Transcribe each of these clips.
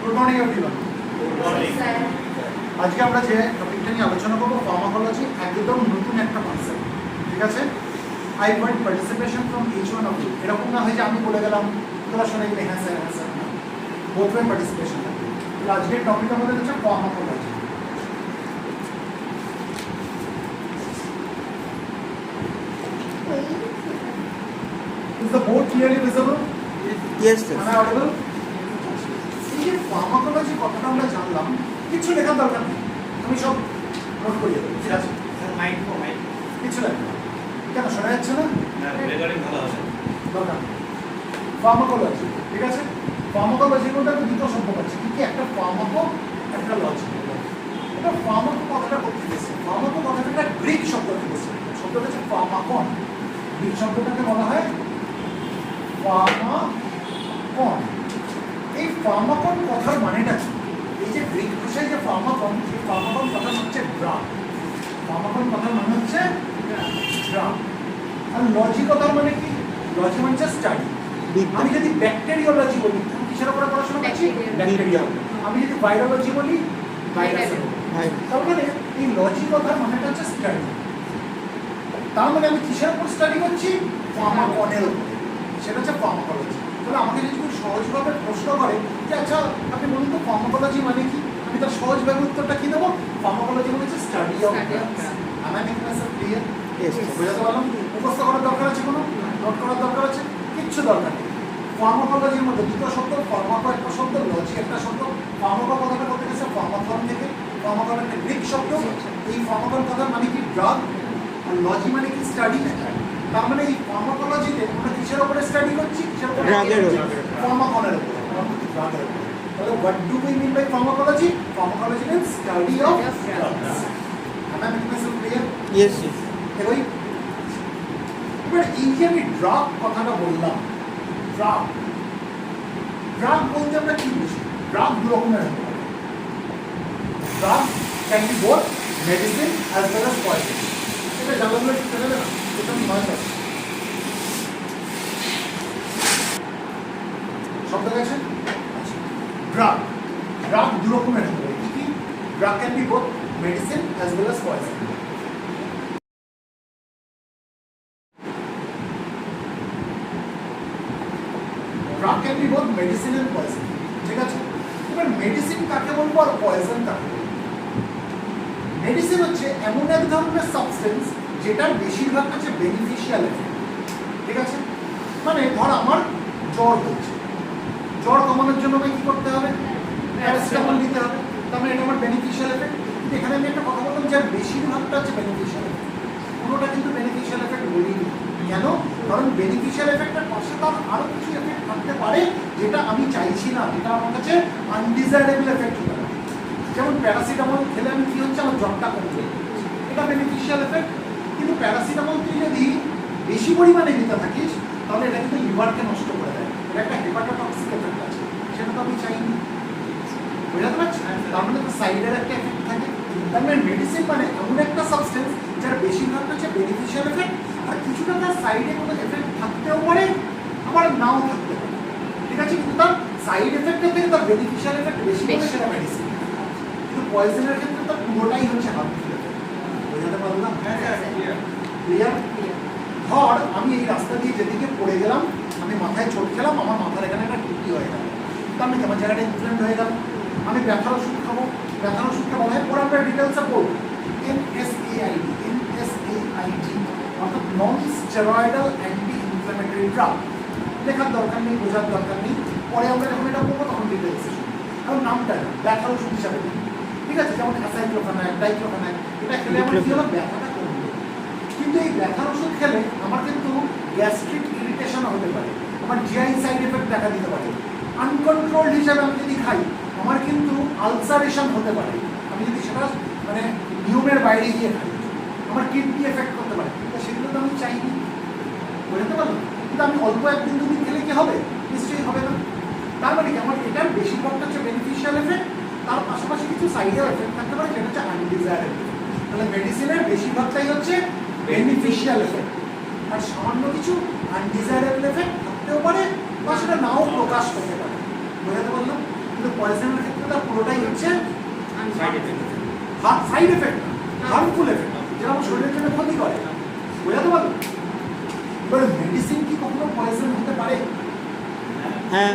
Good morning everyone. আজকে আমরা যে টপিকটা নিয়ে আলোচনা করবো ফার্মাকোলজি, একদম নতুন একটা কনসেপ্ট। ঠিক আছে, I want participation from each one of you. এরকম না হয় যে আমি বলে গেলাম তোরা শুনে গেলে হ্যাঁ স্যার হ্যাঁ স্যার, না, বোথ ওয়ে পার্টিসিপেশন থাকবে। আজকের টপিক আমাদের হচ্ছে pharmacology. Is the board clearly visible? Yes, sir. Am I audible? এই যে ফার্মাকোলজি কথাটা আমরা জানলাম, কিছু লেখার দরকার নেই, আমি সব নোট করিয়ে দেবো। ঠিক আছে, কিছু লাগবে না। কেন শোনা যাচ্ছে না? দরকার নেই। ফার্মাকোলজি, ঠিক আছে, ফার্মাকোলজির মধ্যে আমি দুটো শব্দ পাচ্ছি, কি কি? একটা ফার্মাকো, একটা লজি। এটা ফার্মাকো কথাটা করতে গেছে, ফার্মাকো কথাটা একটা গ্রিক শব্দ থেকে এসেছে। শব্দটা হচ্ছে ফার্মাকন। গ্রিক শব্দটাকে বলা হয় ফার্মাকন। এই ফার্মাকন কথার মানেটা কি? এই যে গ্রিক ভাষায় যে ফার্মাকন, এই ফার্মাকন কথার হচ্ছে ড্রাগ। ফার্মাকন কথার মানে হচ্ছে ড্রাগ। আর লজি কথার মানে কি? লজি মানে হচ্ছে স্টাডি। আমি যদি ব্যাকটেরিওলজি বলি, আমি কিসের উপরে পড়াশোনা করছি? ব্যাকটেরিয়া। আমি যদি ভাইরোলজি বলি, ভাইরাসের উপর। তার মানে এই লজি কথার মানেটা হচ্ছে স্টাডি। তার মানে আমি কিসের উপর স্টাডি করছি? ফার্মাকনের উপর। সেটা হচ্ছে ফার্মাকোলজি। তাহলে আমাকে যদি খুব সহজভাবে প্রশ্ন করে যে আচ্ছা আপনি বলুন তো ফার্মাকোলজি মানে কি, আমি তার সহজভাবে উত্তরটা কি দেবো? ফার্মাকোলজি মানে হচ্ছে স্টাডি অফ ড্রাগস। আমার মেকানিজম ক্লিয়ার? বুঝাতে পারলাম? মুখস্থ করার দরকার আছে কোনো? নোট করার দরকার আছে? কিচ্ছু দরকার নেই। ফার্মাকোলজির মধ্যে দুটো শব্দ, ফার্মাকো একটা শব্দ, লজি একটা শব্দ। ফার্মাকো কথাটা করতে গেছে ফার্মাকন থেকে। ফার্মাকন একটা গ্রিক শব্দ। এই ফার্মাকন কথার মানে কি? ড্রাগ। আর লজি মানে কি? স্টাডি। তার মানে এই ফার্মাকোলজিতে আমরা কিসের উপরে স্টাডি করছি? কিসের উপরে? ড্রাগের উপর। ফার্মাকনের উপর, ড্রাগের উপর। তাহলে what do we mean by pharmacology? Pharmacology means study of drugs. am I making myself clear? Yes, yes. এবার এই যে আমি ড্রাগ কথাটা বললাম, ড্রাগ ড্রাগ বলতে আমরা কি বুঝি? ড্রাগ দু রকমের হতে পারে। Drug can be both medicine as well as poison. এটা জানলে ঠিক আছে না? এটা আমি মনে করছি শব্দ গেছে। ড্রাগ ড্রাগ দু রকমের হতে পারে। কি? Drug can be both medicine as well as poison. Drug can be both medicine and poison. ঠিক আছে, এবার মেডিসিন কাকে বলবো আর পয়জন কাকে বলবো? মেডিসিন হচ্ছে এমন এক ধরনের সাবস্টেন্স যেটার বেশিরভাগ হচ্ছে বেনিফিশিয়াল এফেক্ট। ঠিক আছে, মানে ধর আমার জ্বর হচ্ছে, জ্বর কমানোর জন্য আমাকে কি করতে হবে? প্যারাসিটামল নিতে হবে। তার মানে এটা আমার বেনিফিশিয়াল এফেক্ট। কিন্তু এখানে আমি একটা কথা বললাম যে বেশিরভাগটা হচ্ছে বেনিফিশিয়াল এফেক্ট, কোনোটা কিন্তু বেনিফিশিয়াল এফেক্ট বলিনি। কেন? কারণ বেনিফিশিয়াল এফেক্টের পাশে তার আরও কিছু এফেক্ট থাকতে পারে যেটা আমি চাইছি না, যেটা আমার কাছে আনডিজায়ারেবল এফেক্ট হতে পারে। যেমন প্যারাসিটামল খেলে আমি কি হচ্ছে? আমার জ্বরটা কমবে, এটা বেনিফিশিয়াল এফেক্ট। কিন্তু প্যারাসিটামল তুই যদি বেশি পরিমাণে নিতে থাকিস তাহলে এটা কিন্তু লিভারকে নষ্ট করে দেয়, এটা একটা হেপাটোটক্সিক এফেক্ট আছে, সেটা তো আমি চাইনি। বুঝতে পারছি? তার মানে তো সাইডের একটা এফেক্ট থাকে। তার মানে মেডিসিন মানে এমন একটা সাবস্টেন্স যার বেশিরভাগটা হচ্ছে বেনিফিশিয়াল এফেক্ট, আর কিছুটা তার সাইডে কোনো এফেক্ট থাকতেও পারে, আবার নাও থাকতে পারে। ঠিক আছে, কিন্তু তার সাইড এফেক্টের থেকে তার বেনিফিশিয়াল এফেক্ট বেশি হলে সেটা মেডিসিন। কিন্তু পয়জনের ক্ষেত্রে তো পুরোটাই হচ্ছে হার্মফুল এফেক্ট। বোঝাতে পারলাম? ক্লিয়ার? ধর আমি এই রাস্তা দিয়ে যেদিকে পড়ে গেলাম, আমি মাথায় চোট খেলাম, আমার মাথার এখানে একটা টুপি হয়ে গেল, তার মানে আমার জায়গাটা ইনফ্লেমেন্ট হয়ে গেল। আমি ব্যথার ওষুধ খাবো, ব্যথার ওষুধটা বলা হয় পরে আমরা ডিটেলসে পড়বো NSAID, অর্থাৎ non steroidal anti inflammatory drug. লেখার দরকার নেই, বোঝার দরকার নেই, পরে আমরা যখন এটা পড়বো তখন ডিটেলসে শুনবো। কারণ নামটা ব্যথার ওষুধ হিসাবে, ঠিক আছে, যেমন অ্যাসাইক্লোফেনাক, ডাইক্লোফেনাক, এটা খেলে আমার কি হলো? ব্যথাটা কমবে। কিন্তু এই ব্যথার ওষুধ খেলে আমার কিন্তু গ্যাস্ট্রিক ইরিটেশন হতে পারে, আমার জিআই সাইড এফেক্ট দেখা দিতে পারে। আনকন্ট্রোলড হিসাবে আমি যদি খাই আমার কিন্তু আলসারেশন হতে পারে, আমি যদি সেটা মানে নিয়মের বাইরে গিয়ে খাই, আমার কিডনি এফেক্ট করতে পারে। সেগুলো তো আমি চাইনি। বুঝতে পারলাম? কিন্তু আমি অল্প একদিন দুদিন খেলে কি হবে? নিশ্চয়ই হবে না। তার মানে কি আমার এটার বেশিরভাগটা হচ্ছে বেনিফিশিয়াল এফেক্ট, তার পাশাপাশি কিছু সাইডের এফেক্ট থাকতে পারে যেটা হচ্ছে আনডিজায়ারেবল। তাহলে মেডিসিনের বেশিরভাগটাই হচ্ছে বেনিফিশিয়াল এফেক্ট, আর সামান্য কিছু আনডিজায়ারেবল এফেক্ট থাকতেও পারে বা সেটা নাও প্রকাশ করতে পারে। বোঝাতে পারলাম? কিন্তু পয়জনের ক্ষেত্রে তার পুরোটাই হচ্ছে side effect. Side effect, harmful effect, যেটা আমার শরীরের জন্য ক্ষতি করে। বোঝাতে পারো? এবার মেডিসিন কি কখনো পয়জন হতে পারে? হ্যাঁ,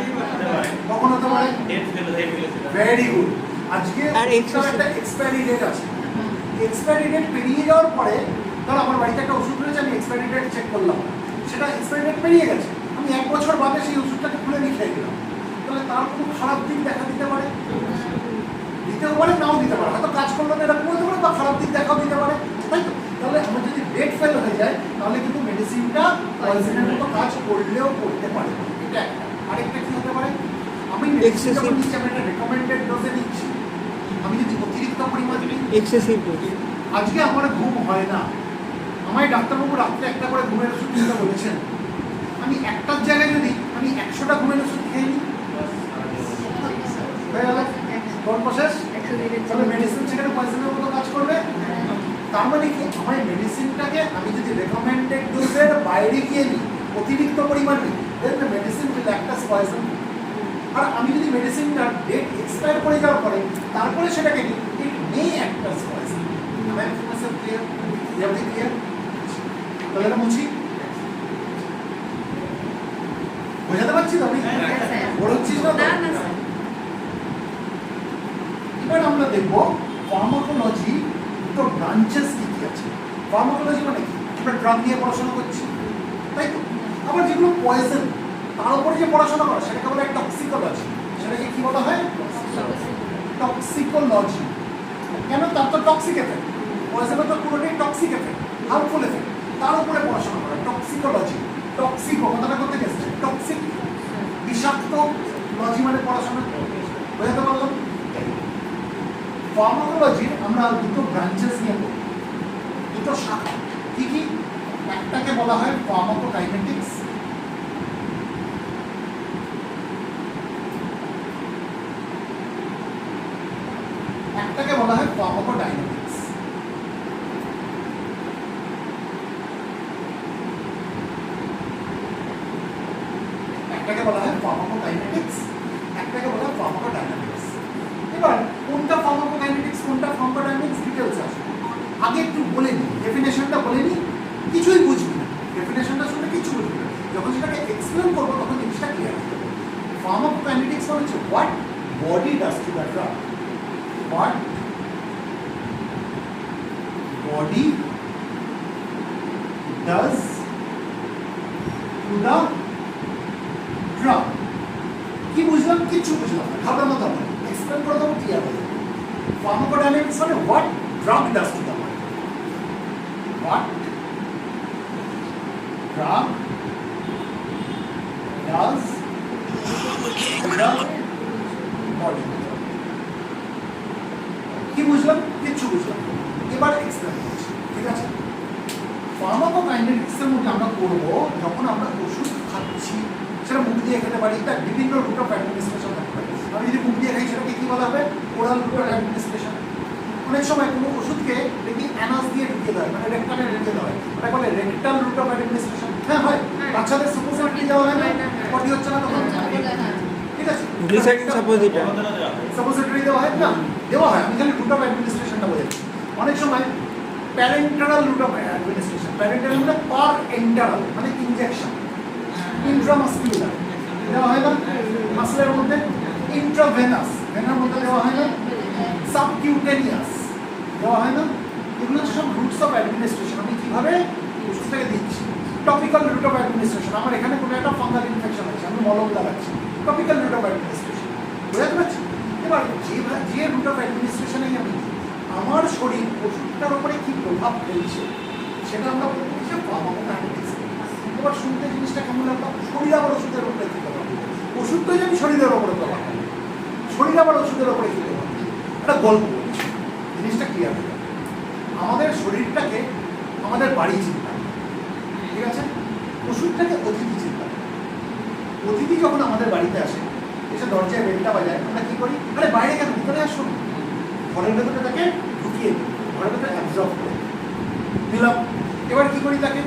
কখন হতে পারে? ডেট ফেল হয়ে গেছে। Very good. আজকে আর একটা এক্সপায়ারি ডেট আছে। এক্সপায়ারি ডেট পেরিয়ে যাওয়ার পরে ধর আমার বাড়িতে একটা ওষুধ রয়েছে, আমি এক্সপায়ারি ডেট চেক করলাম, সেটা এক্সপায়ারি ডেট পেরিয়ে গেছে, আমি 1 বছর বাদে সেই ওষুধটাকে খুলে নিয়ে খেয়ে দিলাম, তাহলে তার কোনো খারাপ দিক দেখা দিতে পারে? দিতেও পারে, নাও দিতে পারে, হয়তো কাজ করলো না এরকম হতে পারে, বা খারাপ দিক দেখাও দিতে পারে, তাই তো? তাহলে আমার যদি ডেট ফেল হয়ে যায় তাহলে কিন্তু মেডিসিনটা পয়জনের মতো কাজ করলেও করতে পারে। এটা একটা। আরেকটা কি হতে পারে? আমি মেডিসিন যখন নিচ্ছি আমি একটা রেকমেন্ডেড ডোজে নিচ্ছি, আমি যদি অতিরিক্ত পরিমাণে নিই, এক্সেসিভ ডোজ। আজকে আমার ঘুম হয় না, আমায় ডাক্তারবাবু রাত্রে একটা করে ঘুমের ওষুধ নিতে বলেছেন, আমি একটার জায়গায় যদি আমি 100টা ঘুমের ওষুধ খেয়ে নিই, হয়ে গেল কোন প্রসেস? তাহলে মেডিসিন সেখানে পয়জনের মতো কাজ করবে। তার মানে কি, আমার মেডিসিনটাকে আমি যদি রেকমেন্ডেড ডোজের বাইরে গিয়ে নিই, অতিরিক্ত পরিমাণ নিই, then the medicine will act as poison. আর আমি যদি মেডিসিনটার ডেট এক্সপায়ার করে যাওয়ার পরে তারপরে সেটাকে নিই, ইট মে অ্যাক্ট অ্যাজ পয়জন। আমার ইনফরমেশন ক্লিয়ার? Everything clear? তাহলে এটা মুছি, বোঝাতে পারছি তো আমি? বড় হচ্ছিস না তো? এবার আমরা দেখবো ফার্মাকোলজি দুটো ব্রাঞ্চেস কি কি আছে। ফার্মাকোলজি মানে কি? আমরা ড্রাগ নিয়ে পড়াশোনা করছি, তাই তো? আবার যেগুলো পয়জন তার উপরে যে পড়াশোনা করা সেটাকে বলা হয় টক্সিকোলজি। সেটাকে কি বলা হয়? টক্সিকোলজি। কেন? তার তো টক্সিক এফেক্ট, পয়জনের তো পুরোটাই টক্সিক এফেক্ট, হার্মফুল এফেক্ট, তার উপরে পড়াশোনা করা টক্সিকোলজি। টক্সিকো কথাটা করতে গেছে টক্সিক, বিষাক্ত, লজি মানে পড়াশোনা। বোঝাতে পারলাম? ফার্মাকোলজির আমরা দুটো ব্রাঞ্চেস নিয়ে পড়ি, দুটো শাখা। কি কি? একটাকে বলা হয় ফার্মাকোকাইনেটিক্স, একটাকে বলা হয় ফার্মাকোডাইনামিক্স। একটাকে বলা হয় ফার্মাকোকাইনেটিক্স, একটাকে বলা হয় ফার্মাকোডাইনামিক্স। এবার কোনটা ফার্মাকোকাইনেটিক্স কোনটা ফার্মাকোডাইনামিক্স ডিটেইলস আছে, আগে একটু বলে নিই, ডেফিনেশনটা বলে নিই, কিছুই বুঝবি না, ডেফিনেশনটা শুনে কিছু বুঝবি না, যখন সেটাকে এক্সপ্লেন করবো তখন জিনিসটা ক্লিয়ার হবে। ফার্মাকোকাইনেটিক্স মানে হচ্ছে what body does to the drug, what body does to the drug. কি বুঝলাম? কিচ্ছু বুঝলাম না, ঘাবড়ানো থাকবে, এক্সপ্লেন করে দেবো, ক্লিয়ার হয়ে যাবে। ফার্মাকোডাইনামিক্স মানে what drug does to the body, what drug does to the body. কি বুঝলাম? কিচ্ছু বুঝলাম না, এবার এক্সপ্লেন করছি, ঠিক আছে? ফার্মাকোকাইনেটিক্সের মধ্যে আমরা করবো যখন আমরা ওষুধ খাচ্ছি, সেটা মুখ দিয়ে খেতে পারি, তার বিভিন্ন রুট অফ অ্যাডমিনিস্ট্রেশন থাকতে পারে। আমি যদি মুখ দিয়ে খাই সেটাকে কি বলা হবে? Oral route of administration. অনেক সময় কোনো ওষুধকে দেখি অ্যানাস দিয়ে ঢুকিয়ে দেয়, মানে রেক্টালে ঢুকিয়ে দেওয়া হয়, ওটা বলে রেক্টাল রুট অফ অ্যাডমিনিস্ট্রেশন। হ্যাঁ হয়, বাচ্চাদের সুপোজিটরি দেওয়া হয় না, পটি হচ্ছে না তখন, ঠিক আছে? গ্লিসারিন সাপোজিটর, সাপোজিটরি দেওয়া হয় না, দেওয়া হয়, আমি খালি রুট অফ অ্যাডমিনিস্ট্রেশনটা বোঝাচ্ছি। অনেক সময় প্যারেন্টারাল রুট অফ অ্যাডমিনিস্ট্রেশন, প্যারেন্টারাল মানে পার এন্টারাল মানে ইনজেকশন, ইন্ট্রামাসকুলার দেওয়া হয় না, মাসলের মধ্যে ইন্ট্রাভেনাস, ভেনার মধ্যে দেওয়া হয় না, সাবকিউটেনিয়াস দেওয়া হয় না। এগুলো হচ্ছে সব রুটস অফ অ্যাডমিনিস্ট্রেশন। আমি কীভাবে ওষুধটাকে দিচ্ছি। টপিক্যাল রুট অফ অ্যাডমিনিস্ট্রেশন, আমার এখানে কোনো একটা ফাঙ্গাল ইনফেকশন আছে, আমি মলম লাগাচ্ছি, টপিক্যাল রুট অফ অ্যাডমিনিস্ট্রেশন। বুঝতে পারছি? এবার যে রুট অফ অ্যাডমিনিস্ট্রেশনেই আমি আমার শরীর ওষুধটার উপরে কী প্রভাব ফেলছে সেটা আমরা বলবো যে ফার্মাকোকাইনেটিক্স। এবার শুনতে জিনিসটা কেমন লাগলো? শরীর আবার ওষুধের উপরে কী প্রভাব, ওষুধ তো জানি শরীরের ওপরে প্রভাব, শরীর আবার ওষুধের ওপরে কী প্রভাব, একটা গল্প বলছি, জিনিসটা ক্লিয়ার হয়ে যাবে। আমাদের শরীরটাকে আমাদের বাড়ি চিন্তা, ঠিক আছে? ওষুধটাকে অতিথি চিন্তা। অতিথি যখন আমাদের বাড়িতে আসে, এসে দরজায় বেলটা বাজায়, আমরা কী করি? আরে বাইরে কেন, ভিতরে আসুন, ঘরের ভেতরে তাকে ঢুকিয়ে দিই, ঘরের ভেতরে অ্যাবজর্ব করে দিলাম। এবার কী করি? তাকে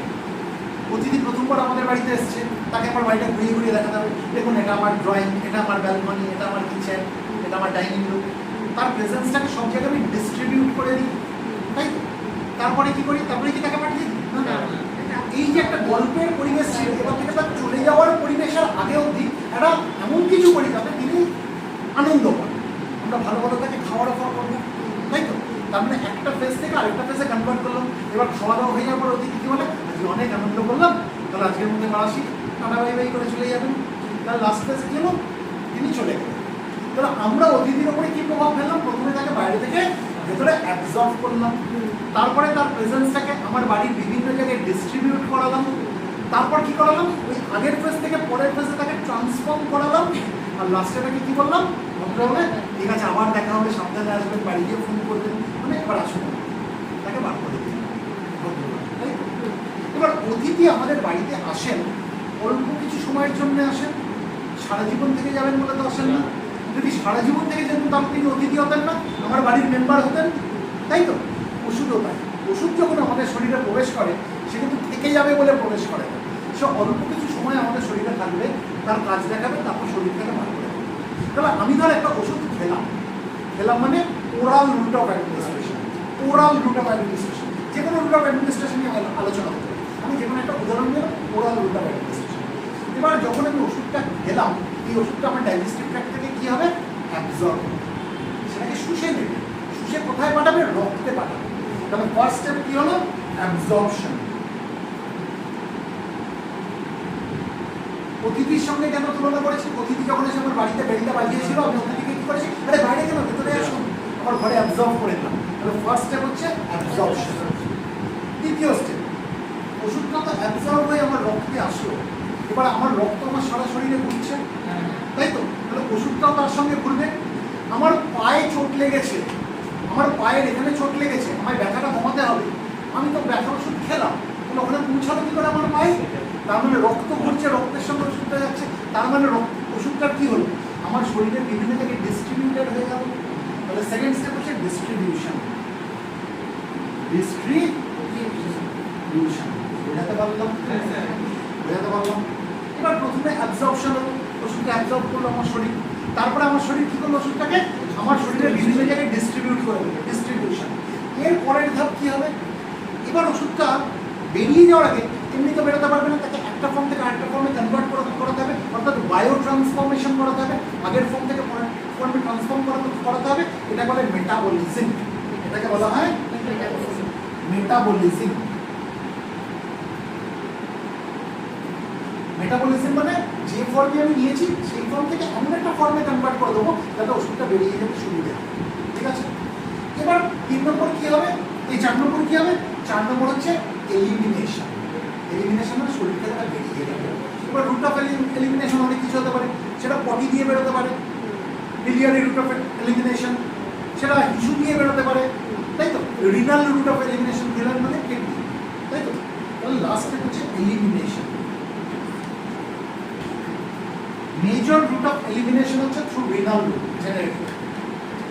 অতিথি প্রথমবার আমাদের বাড়িতে এসছে, তাকে আমার বাড়িটা ঘুরিয়ে ঘুরিয়ে দেখাতে হবে, দেখুন এটা আমার ড্রয়িং, এটা আমার ব্যালকনি, এটা আমার কিচেন, এটা আমার ডাইনিং রুম, তার প্রেজেন্সটাকে সব জায়গায় আমি ডিস্ট্রিবিউট করে দিই, তাই তো? তারপরে কি করি? তারপরে কি তাকে পাঠিয়ে দিই? না। এই যে একটা গল্পের পরিবেশ ছিল, এবার থেকে তার চলে যাওয়ার পরিবেশের আগে অবধি একটা এমন কিছু করি যাতে তিনি আনন্দ পান। আমরা ভালো ভালো তাকে খাওয়ার অফার করবো, তাই তো? তার মানে একটা ফেজ থেকে আরেকটা ফেজে কনভার্ট করলাম। এবার খাওয়া দাওয়া হয়ে যাওয়ার পর অতিথি কি বলে, আজকে অনেক আনন্দ করলাম, তাহলে আজকের মধ্যে আসি, টাটা বাই বাই করে চলে যাবেন। তাহলে লাস্ট ফেজ কি হলো? তিনি চলে গেলেন। তাহলে আমরা অতিথির ওপরে কি প্রভাব ফেললাম? প্রথমে তাকে বাইরে থেকে ভেতরে অ্যাবজর্ব করলাম, তারপরে তার প্রেজেন্সটাকে আমার বাড়ির বিভিন্ন জায়গায় ডিস্ট্রিবিউট করালাম, তারপর কি করালাম? ওই আগের ফেজ থেকে পরের ফেজে তাকে ট্রান্সফর্ম করালাম, আর লাস্টে তাকে কি করলাম? ভদ্র হলে ঠিক আছে আবার দেখা হবে, সাবধানে আসবেন, বাড়ি গিয়ে ফোন করবেন, মানে এবার আসুন, তাকে বার করে দিন। তাই তো? এবার অতিথি আমাদের বাড়িতে আসেন অল্প কিছু সময়ের জন্য আসেন, সারা জীবন থেকে যাবেন বলে তো আসেন না। যদি সারা জীবন থেকে যেতেন তাহলে তিনি অতিথি হতেন না, আমার বাড়ির মেম্বার হতেন, তাই তো? ওষুধও তাই। ওষুধ যখন আমাদের শরীরে প্রবেশ করে সে কিন্তু থেকে যাবে বলে প্রবেশ করে না, সে অল্প কিছু সময় আমাদের শরীরে থাকবে, তার কাজ দেখাবে, তারপর শরীর থেকে বার করে দেবে। তাহলে আমি ধর একটা ওষুধ খেলাম মানে oral route of administration, oral route of administration, যে কোনো রুট অফ অ্যাডমিনিস্ট্রেশন নিয়ে আলোচনা করতে পারি। আমি যে কোনো একটা উদাহরণ দিলাম, ওরাল রুট অফ অ্যাডমিনিস্ট্রেশন। এবার যখন আমি ওষুধটা খেলাম, এই ওষুধটা আমার ডাইজেস্টিভ ট্র্যাক্ট থেকে কি হবে? অ্যাবজর্ব, সেটাকে শুষে নেবে। শুষে কোথায় পাঠাবে? রক্তে পাঠাবে। তাহলে ফার্স্ট স্টেপ কি হলো? অ্যাবজর্পশন। অতিথির সঙ্গে কেন তুলনা করেছি? অতিথি যখন এসে আমার বাড়িতে বেলটা বাজিয়েছিল, আমি অতিথিকে কি করেছি? আরে বাইরে কেন, ভেতরে আসুন, আমার ঘরে অ্যাবজর্ব করে নিলাম। তাহলে ফার্স্ট স্টেপ হচ্ছে অ্যাবজর্পশন। দ্বিতীয় স্টেপ, ওষুধটা তো অ্যাবজর্ব হয়ে আমার রক্তে আসলো, এবার আমার রক্ত আমার সারা শরীরে ঘুরছে, তাই তো? তাহলে ওষুধটাও তার সঙ্গে ঘুরবে। আমার পায়ে চোট লেগেছে, আমার পায়ের এখানে চোট লেগেছে, আমার ব্যথাটা কমাতে হবে, আমি তো ব্যথার ওষুধ খেলাম, তাহলে ওখানে পৌঁছালো কি করে আমার পায়ে? তার মানে রক্ত ঘুরছে, রক্তের সঙ্গে ওষুধটা যাচ্ছে, তার মানে ওষুধটার কি হলো? আমার শরীরের বিভিন্ন জায়গায় ডিস্ট্রিবিউটেড হয়ে গেল। তাহলে সেকেন্ড স্টেপ হচ্ছে ডিস্ট্রিবিউশন। ডিস্ট্রিবিউশন বোঝাতে পারলাম? বোঝাতে পারলাম? এবার প্রথমে অ্যাবজর্পশন হলো, ওষুধটা অ্যাবজর্ব করলো আমার শরীর, তারপরে আমার শরীর কি করলো? ওষুধটাকে আমার শরীরের বিভিন্ন জায়গায় ডিস্ট্রিবিউট করে দেবে, ডিস্ট্রিবিউশন। এর পরের ধাপ কি হবে? এবার ওষুধটা বেরিয়ে যাওয়ার আগে এমনি তো বেরোতে পারবে না, তাকে একটা ফর্ম থেকে আরেকটা ফর্মে কনভার্ট করাতে হবে, অর্থাৎ বায়ো ট্রান্সফরমেশন করাতে হবে, আগের ফর্ম থেকে পরের ফর্মে ট্রান্সফর্ম করাতে হবে। এটা বলে মেটাবলিজম। এটাকে বলা হয় মেটাবলিজম। মেটাবলিজম মানে যে ফর্মে আমি নিয়েছি সেই ফর্ম থেকে এমন একটা ফর্মে কনভার্ট করে দেবো যাতে ওষুধটা বেরিয়ে যেতে সুবিধা, ঠিক আছে? এবার 3 নম্বর কি হবে? এই 4 নম্বর কি হবে? 4 নম্বর হচ্ছে এলিমিনেশন। এলিমিনেশন মানে শরীর থেকে বেরিয়ে যাবে। এবার রুট অফ এলিমিনেশন অনেক কিছু হতে পারে, সেটা পটি দিয়ে বেরোতে পারে, বিলিয়ারি রুট অফ এলিমিনেশন, সেটা হিসু দিয়ে বেরোতে পারে, তাই তো? Renal route of elimination, renal মানে কিডনি, তাই তো? তাহলে লাস্ট স্টেপ হচ্ছে elimination. Major route of elimination হচ্ছে থ্রু রিনাল রুট, জেনারেট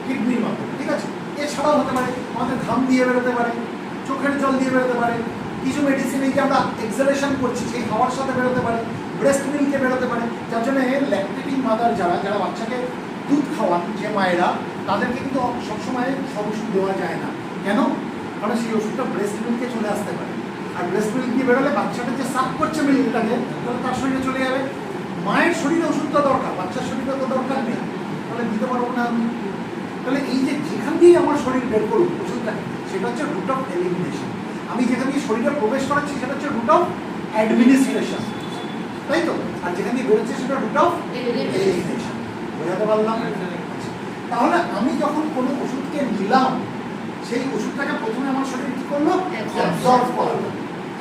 কিডনির মাধ্যমে, ঠিক আছে? এছাড়াও হতে পারে আমাদের ঘাম দিয়ে বেরোতে পারে, চোখের জল দিয়ে বেরোতে পারে, কিছু মেডিসিন এই যে আমরা এক্সালেশন করছি সেই হাওয়ার সাথে বেরোতে পারে, ব্রেস্ট মিল্কে বেরোতে পারে। যার জন্য ল্যাকটেটিং মাদার যারা বাচ্চাকে দুধ খাওয়ান, যে মায়েরা, তাদেরকে কিন্তু সবসময় সব ওষুধ দেওয়া যায় না। কেন? কারণ সেই ওষুধটা ব্রেস্ট মিল্কে চলে আসতে পারে, আর ব্রেস্ট মিল্ক দিয়ে বেরোলে বাচ্চাটা যে সাক করছে মিল্কটাকে, তাহলে তার শরীরে চলে যাবে। মায়ের শরীরে ওষুধটা দরকার, বাচ্চার শরীরে তো দরকার নেই, তাহলে দিতে পারবো না আমি। তাহলে এই যে যেখান দিয়ে আমার শরীর বের করুক ওষুধটাকে, সেটা হচ্ছে রুট অফ এলিমিনেশন। আমি যেখান দিয়ে শরীরে প্রবেশ করাচ্ছি সেটা হচ্ছে রুট অফ অ্যাডমিনিস্ট্রেশন, তাই তো? আর যেখান দিয়ে বেরোচ্ছে সেটা রুট অফ এলিমিনেশন। বোঝাতে পারলাম? তাহলে আমি যখন কোনো ওষুধকে নিলাম, সেই ওষুধটাকে প্রথমে আমার শরীর কি করলো? অ্যাবজর্ব করলো,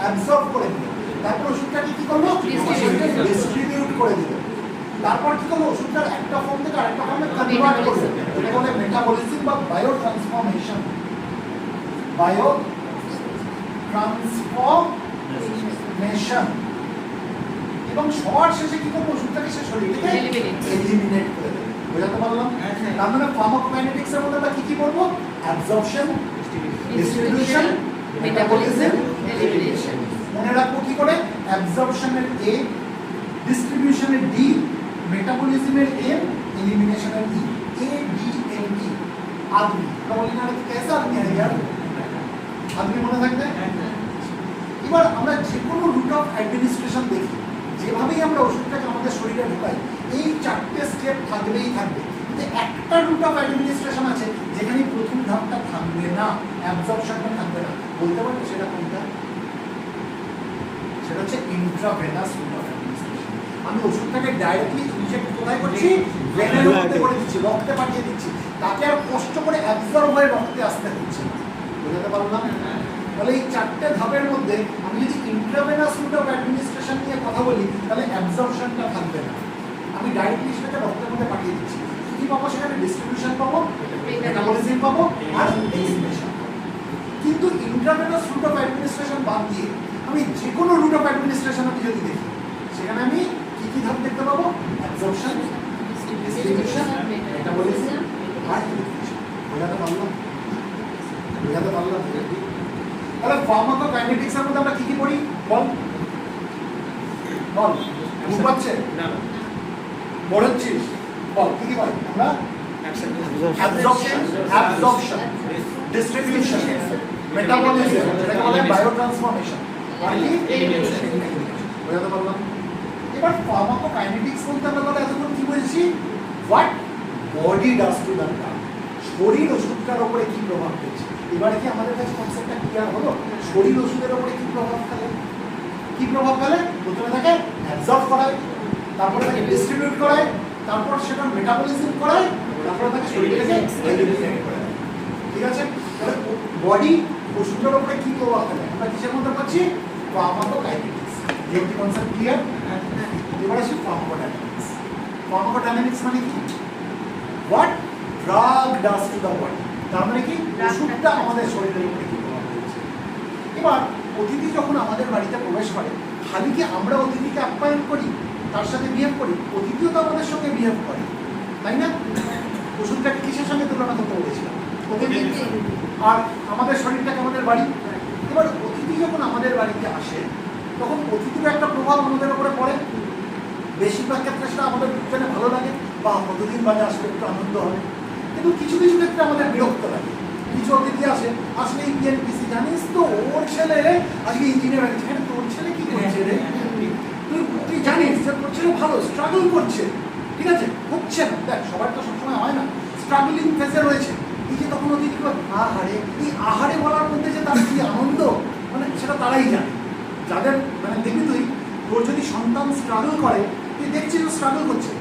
অ্যাবজর্ব করে দিল। তারপর ওষুধটাকে কি করলো? ডিস্ট্রিবিউট করে দিল। তারপর কি করলো? ওষুধটার একটা ফর্ম থেকে আরেকটা ফর্মে কনভার্ট করলো। এটা বলে মেটাবলিজম বা বায়ো ট্রান্সফরমেশন। Bio transformation. এবং সবার শেষে কি করবো? ওষুধটাকে সে শরীর থেকে এলিমিনেট করে দেবে। বোঝাতে পারলাম? তার মানে ফার্মাকোকাইনেটিক্স এর মধ্যে আমরা কি বলবো? Absorption, distribution, metabolism, elimination. মনে রাখবো কি করে? অ্যাবজর্পশনের এ, ডিস্ট্রিবিউশনের ডি, মেটাবলিজমের এম, এলিমিনেশনের ই। এ ডি आदमी আমরা বলি না এটা कैसा आदमी है यार आदमी মনে থাকবে এবার আমরা যে কোনো রুট অফ অ্যাডমিনিস্ট্রেশন দেখি যেভাবেই আমরা ওষুধটাকে আমাদের শরীরে ঢোকাই এই চারটে স্টেপ থাকবেই থাকবে কিন্তু একটা রুট অফ অ্যাডমিনিস্ট্রেশন আছে যেখানে প্রথম ধাপটা থাকবে না অ্যাবজর্পশনটা থাকবে না বলতে পারবে সেটা কোনটা সেটা হচ্ছে ইন্ট্রাভেনাস রুট অফ অ্যাডমিনিস্ট্রেশন আমি ওষুধটাকে ডাইরেক্টলি ইনজেক্ট কোথায় করছি ভেনের মধ্যে করে দিচ্ছি রক্তে পাঠিয়ে দিচ্ছি তাকে আর কষ্ট করে অ্যাবজর্ব হয়ে রক্তে আসতে হচ্ছে না বুঝতে পারলাম তাহলে এই চারটে ধাপের মধ্যে আমি যদি ইন্ট্রাভেনাস রুট অফ অ্যাডমিনিস্ট্রেশন নিয়ে কথা বলি তাহলে অ্যাবজর্পশনটা থাকবে না আমি ডাইরেক্টলি সেটাকে রক্তের মধ্যে পাঠিয়ে দিচ্ছি কি পাবো সেখানে ডিস্ট্রিবিউশন পাবো মেটাবলিজম পাবো আর এক্সপ্রেশন কিন্তু ইন্ট্রাভেনাস রুট অফ অ্যাডমিনিস্ট্রেশন বাদ দিয়ে আমি যে কোনো রুট অফ অ্যাডমিনিস্ট্রেশন আমি যদি দেখি সেখানে আমি কি কি ধাপ দেখতে পাবো অ্যাবজর্পশন ডিস্ট্রিবিউশন মেটাবলিজম আর এক্সপ্রেশন বোঝাতে পারলাম তাহলে ফার্মাকোকাইনেটিক্স এর মধ্যে আমরা কি কি পড়ি বল বল বুঝ পাচ্ছে না পড়ছিস বল কি কি পড়ি আমরা অ্যাবজর্পশন ডিস্ট্রিবিউশন মেটাবলিজম যেটাকে বলে বায়োট্রান্সফরমেশন আর কি বোঝাতে পারলাম এবার ফার্মাকোকাইনেটিক্স বলতে আমরা বলে এতক্ষণ কি বলছি what body does to the drug শরীর ওষুধটার উপরে কি প্রভাব ফেলছে এবারে কি আমাদের কাছে কনসেপ্টটা ক্লিয়ার হলো শরীর ওষুধের উপরে কি প্রভাব ফেলে প্রথমে তাকে অ্যাবজর্ব করায় তারপরে তাকে ডিস্ট্রিবিউট করায় তারপর সেটা মেটাবলিজম করায় তারপরে তাকে শরীর থেকে এলিমিনেট করায় ঠিক আছে তাহলে বডি ওষুধের উপরে কি প্রভাব ফেলে আমরা কিসের মধ্যে পাচ্ছি ফার্মাকোকাইনেটিক্স এই কি কনসেপ্ট ক্লিয়ার এবারে আসি ফার্মাকোডাইনামিক্স মানে কি what drug does to the body তার মানে কি ওষুধটা আমাদের শরীরের উপরে কি প্রভাব ফেলছে এবার অতিথি যখন আমাদের বাড়িতে প্রবেশ করে খালি কি আমরা অতিথিকে আপ্যায়ন করি তার সাথে বিহেভ করি অতিথিও তো আমাদের সঙ্গে বিহেভ করে তাই না ওষুধটাকে কিসের সঙ্গে তুলনা করতে বলেছিলাম অতিথি আর আমাদের শরীরটাকে আমাদের বাড়ি এবার অতিথি যখন আমাদের বাড়িতে আসে তখন অতিথির একটা প্রভাব আমাদের উপরে পড়ে বেশিরভাগ ক্ষেত্রে সেটা আমাদের জন্য ভালো লাগে বা কতদিন বাদে আসলে একটু আনন্দ হবে কিন্তু কিছু কিছু ক্ষেত্রে আমাদের বিরক্ত লাগে কিছু অতিথি আসলে বিএনপিসি জানিস তো ওর ছেলে আজকে ইঞ্জিনিয়ার হয়েছে হ্যাঁ তোর ছেলে কি করছে রে তুই জানিস যে তোর ছেলে ভালো স্ট্রাগল করছে ঠিক আছে হচ্ছে না দেখ সবার তো সবসময় হয় না স্ট্রাগলিং ফেজে রয়েছে এই যে তখন অতিথি আহারে এই আহারে বলার মধ্যে যে তার কি আনন্দ মানে সেটা তারাই জানে যাদের মানে দেখবি তুই তোর যদি সন্তান স্ট্রাগল করে তুই দেখছিস ও স্ট্রাগল করছে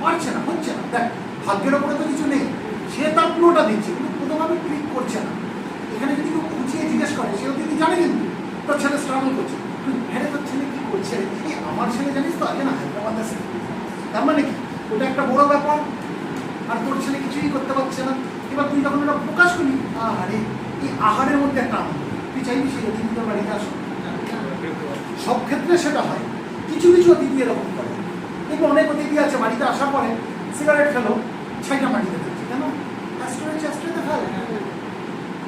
পারছে না হচ্ছে না দেখ ভাগ্যের ওপরে তো কিছু নেই সে তার পুরোটা দিচ্ছে কিন্তু কোনোভাবে ক্লিক করছে না এখানে যদি কেউ খুঁচিয়ে জিজ্ঞেস করে সে অতিথি জানে কিন্তু তোর ছেলে স্ট্রাগল করছে তুই হ্যাঁ তোর ছেলে কি করছে এই আমার ছেলে জানিস তো আগে না হায়দ্রাবাদ আছে তার মানে কি ওটা একটা বড় ব্যাপার আর তোর ছেলে কিছুই করতে পারছে না এবার তুই যখন ওটা প্রকাশ করবি আহারে এই আহারের মধ্যে একটা আনন্দ তুই চাইবি সেই অতিথি তোর বাড়িতে আসো সব ক্ষেত্রে সেটা হয় কিছু কিছু অতিথি এরকম করে কিন্তু অনেক অতিথি আছে বাড়িতে আসার পরে সিগারেট খেলো ছাইটা মাটিতে ফেলছে কেন অ্যাস্ট্রোতে ফেল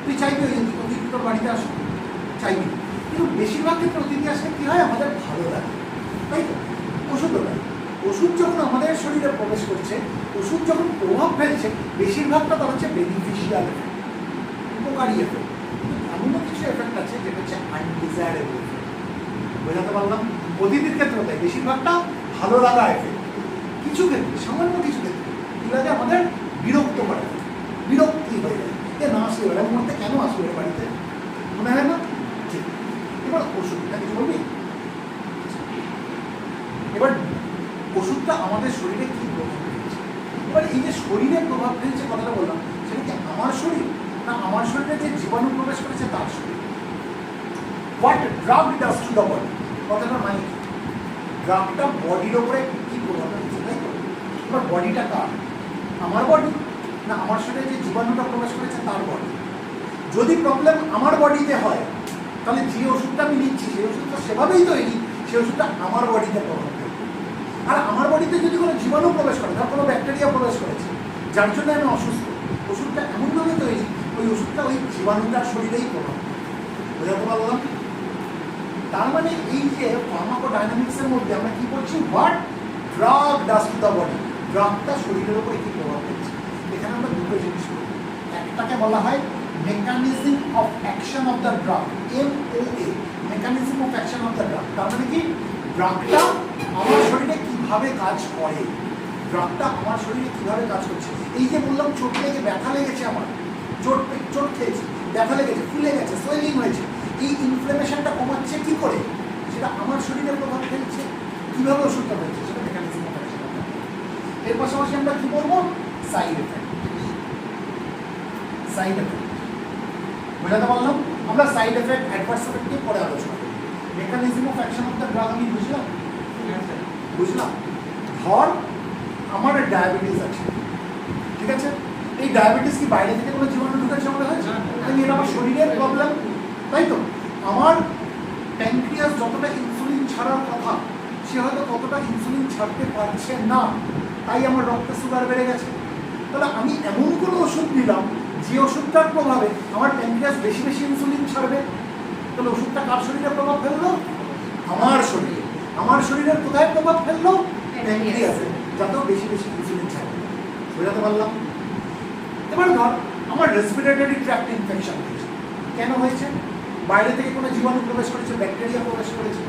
তুই চাইবি ওই অতিথি তোর বাড়িতে আসো চাইবি কিন্তু বেশিরভাগ ক্ষেত্রে অতিথি আসলে কি হয় আমাদের ভালো লাগে তাই তো ওষুধও লাগে ওষুধ যখন আমাদের শরীরে প্রবেশ করছে ওষুধ যখন প্রভাব ফেলছে বেশিরভাগটা তার হচ্ছে বেনিফিশিয়াল এফেক্ট উপকারী এফেক্ট এমনও কিছু এফেক্ট আছে যেটা হচ্ছে আনডিজায়ারেবল এফেক্ট বোঝাতে পারলাম অতিথির ক্ষেত্রে তাই বেশিরভাগটা ভালো লাগা এফেক্ট কিছু ক্ষেত্রে সামান্য কিছু ক্ষেত্রে এগুলো আমাদের বিরক্ত করে বিরক্তি হয়ে যায় এ না আসলে এর মধ্যে কেন আসলো এর বাড়িতে মনে হয় না ঠিক এবার ওষুধটা কিছু বলবি এবার ওষুধটা আমাদের শরীরে কি প্রভাব ফেলছে এবার এই যে শরীরে প্রভাব ফেলছে কথাটা বললাম সেটা কি আমার শরীর না আমার শরীরে যে জীবাণু প্রবেশ করেছে তার শরীর what drug does to the body কথাটা মানে ড্রাগটা বডির ওপরে কি প্রভাব ফেলছে তাই তো এবার বডিটা কার আমার বডি না আমার শরীরে যে জীবাণুটা প্রবেশ করেছে তার বডি যদি প্রবলেম আমার বডিতে হয় তাহলে যে ওষুধটা আমি নিচ্ছি সেই ওষুধটা সেভাবেই তৈরি সেই ওষুধটা আমার বডিতে প্রভাব ফেলবে আর আমার বডিতে যদি কোনো জীবাণু প্রবেশ করে ধর কোনো ব্যাকটেরিয়া প্রবেশ করেছে যার জন্য আমি অসুস্থ ওষুধটা এমনভাবে তৈরি ওই ওষুধটা ওই জীবাণুটার শরীরেই প্রভাব বোঝাতে পারলাম তার মানে এই যে ফার্মাকোডাইনামিক্সের মধ্যে আমরা কি করছি what drug does to the body ড্রাগটা শরীরের উপরে কি প্রভাব ফেলছে এখানে আমরা দুটো জিনিস করি একটা একটাকে বলা হয় mechanism of action of the drug, MOA, mechanism of action of the drug. তার মানে কি, ড্রাগটা আমার শরীরে কিভাবে কাজ করে, ড্রাগটা আমার শরীরে কিভাবে কাজ করছে। এই যে বললাম চোট লেগে ব্যথা লেগেছে, আমার চোট খেয়েছি, ব্যথা লেগেছে, ফুলে গেছে, সোয়েলিং হয়েছে, এই ইনফ্লেমেশনটা কমাচ্ছে কি করে, সেটা আমার শরীরে প্রভাব ফেলছে, কিভাবে ওষুধটা হচ্ছে, সেটা মেকানিজম অফ অ্যাকশন। এর পাশাপাশি আমরা কি বলবো, সাইড এফেক্ট। সাইড এফেক্ট বোঝাতে পারলাম? আমরা সাইড এফেক্ট, অ্যাডভার্স এফেক্ট নিয়ে পরে আলোচনা করি। Mechanism of action of the drug আমি বুঝলাম। ধর আমার ডায়াবেটিস আছে, ঠিক আছে, এই ডায়াবেটিস কি বাইরে থেকে কোনো জীবাণু ঢুকেছে মনে হয়েছে? আমি এটা আমার শরীরের প্রবলেম, তাই তো? আমার প্যানক্রিয়াস যতটা ইনসুলিন ছাড়ার কথা, সে হয়তো ততটা ইনসুলিন ছাড়তে পারছে না, তাই আমার রক্তে সুগার বেড়ে গেছে। তাহলে আমি এমন কোনো ওষুধ নিলাম যে ওষুধটার প্রভাবে আমার প্যানক্রিয়াস বেশি বেশি ইনসুলিন ছাড়বে, তাহলে ওষুধটা কার শরীরে প্রভাব ফেললো? আমার শরীরে। আমার শরীরের কোথায় প্রভাব ফেললো? প্যানক্রিয়াসে, যাতেও বেশি বেশি ইনসুলিন ছাড়বে। বোঝাতে পারলাম? এবার ধর আমার রেসপিরেটরি ট্র্যাক্ট ইনফেকশন হয়েছে। কেন হয়েছে? বাইরে থেকে কোনো জীবাণু প্রবেশ করেছে, ব্যাকটেরিয়া প্রবেশ করেছে।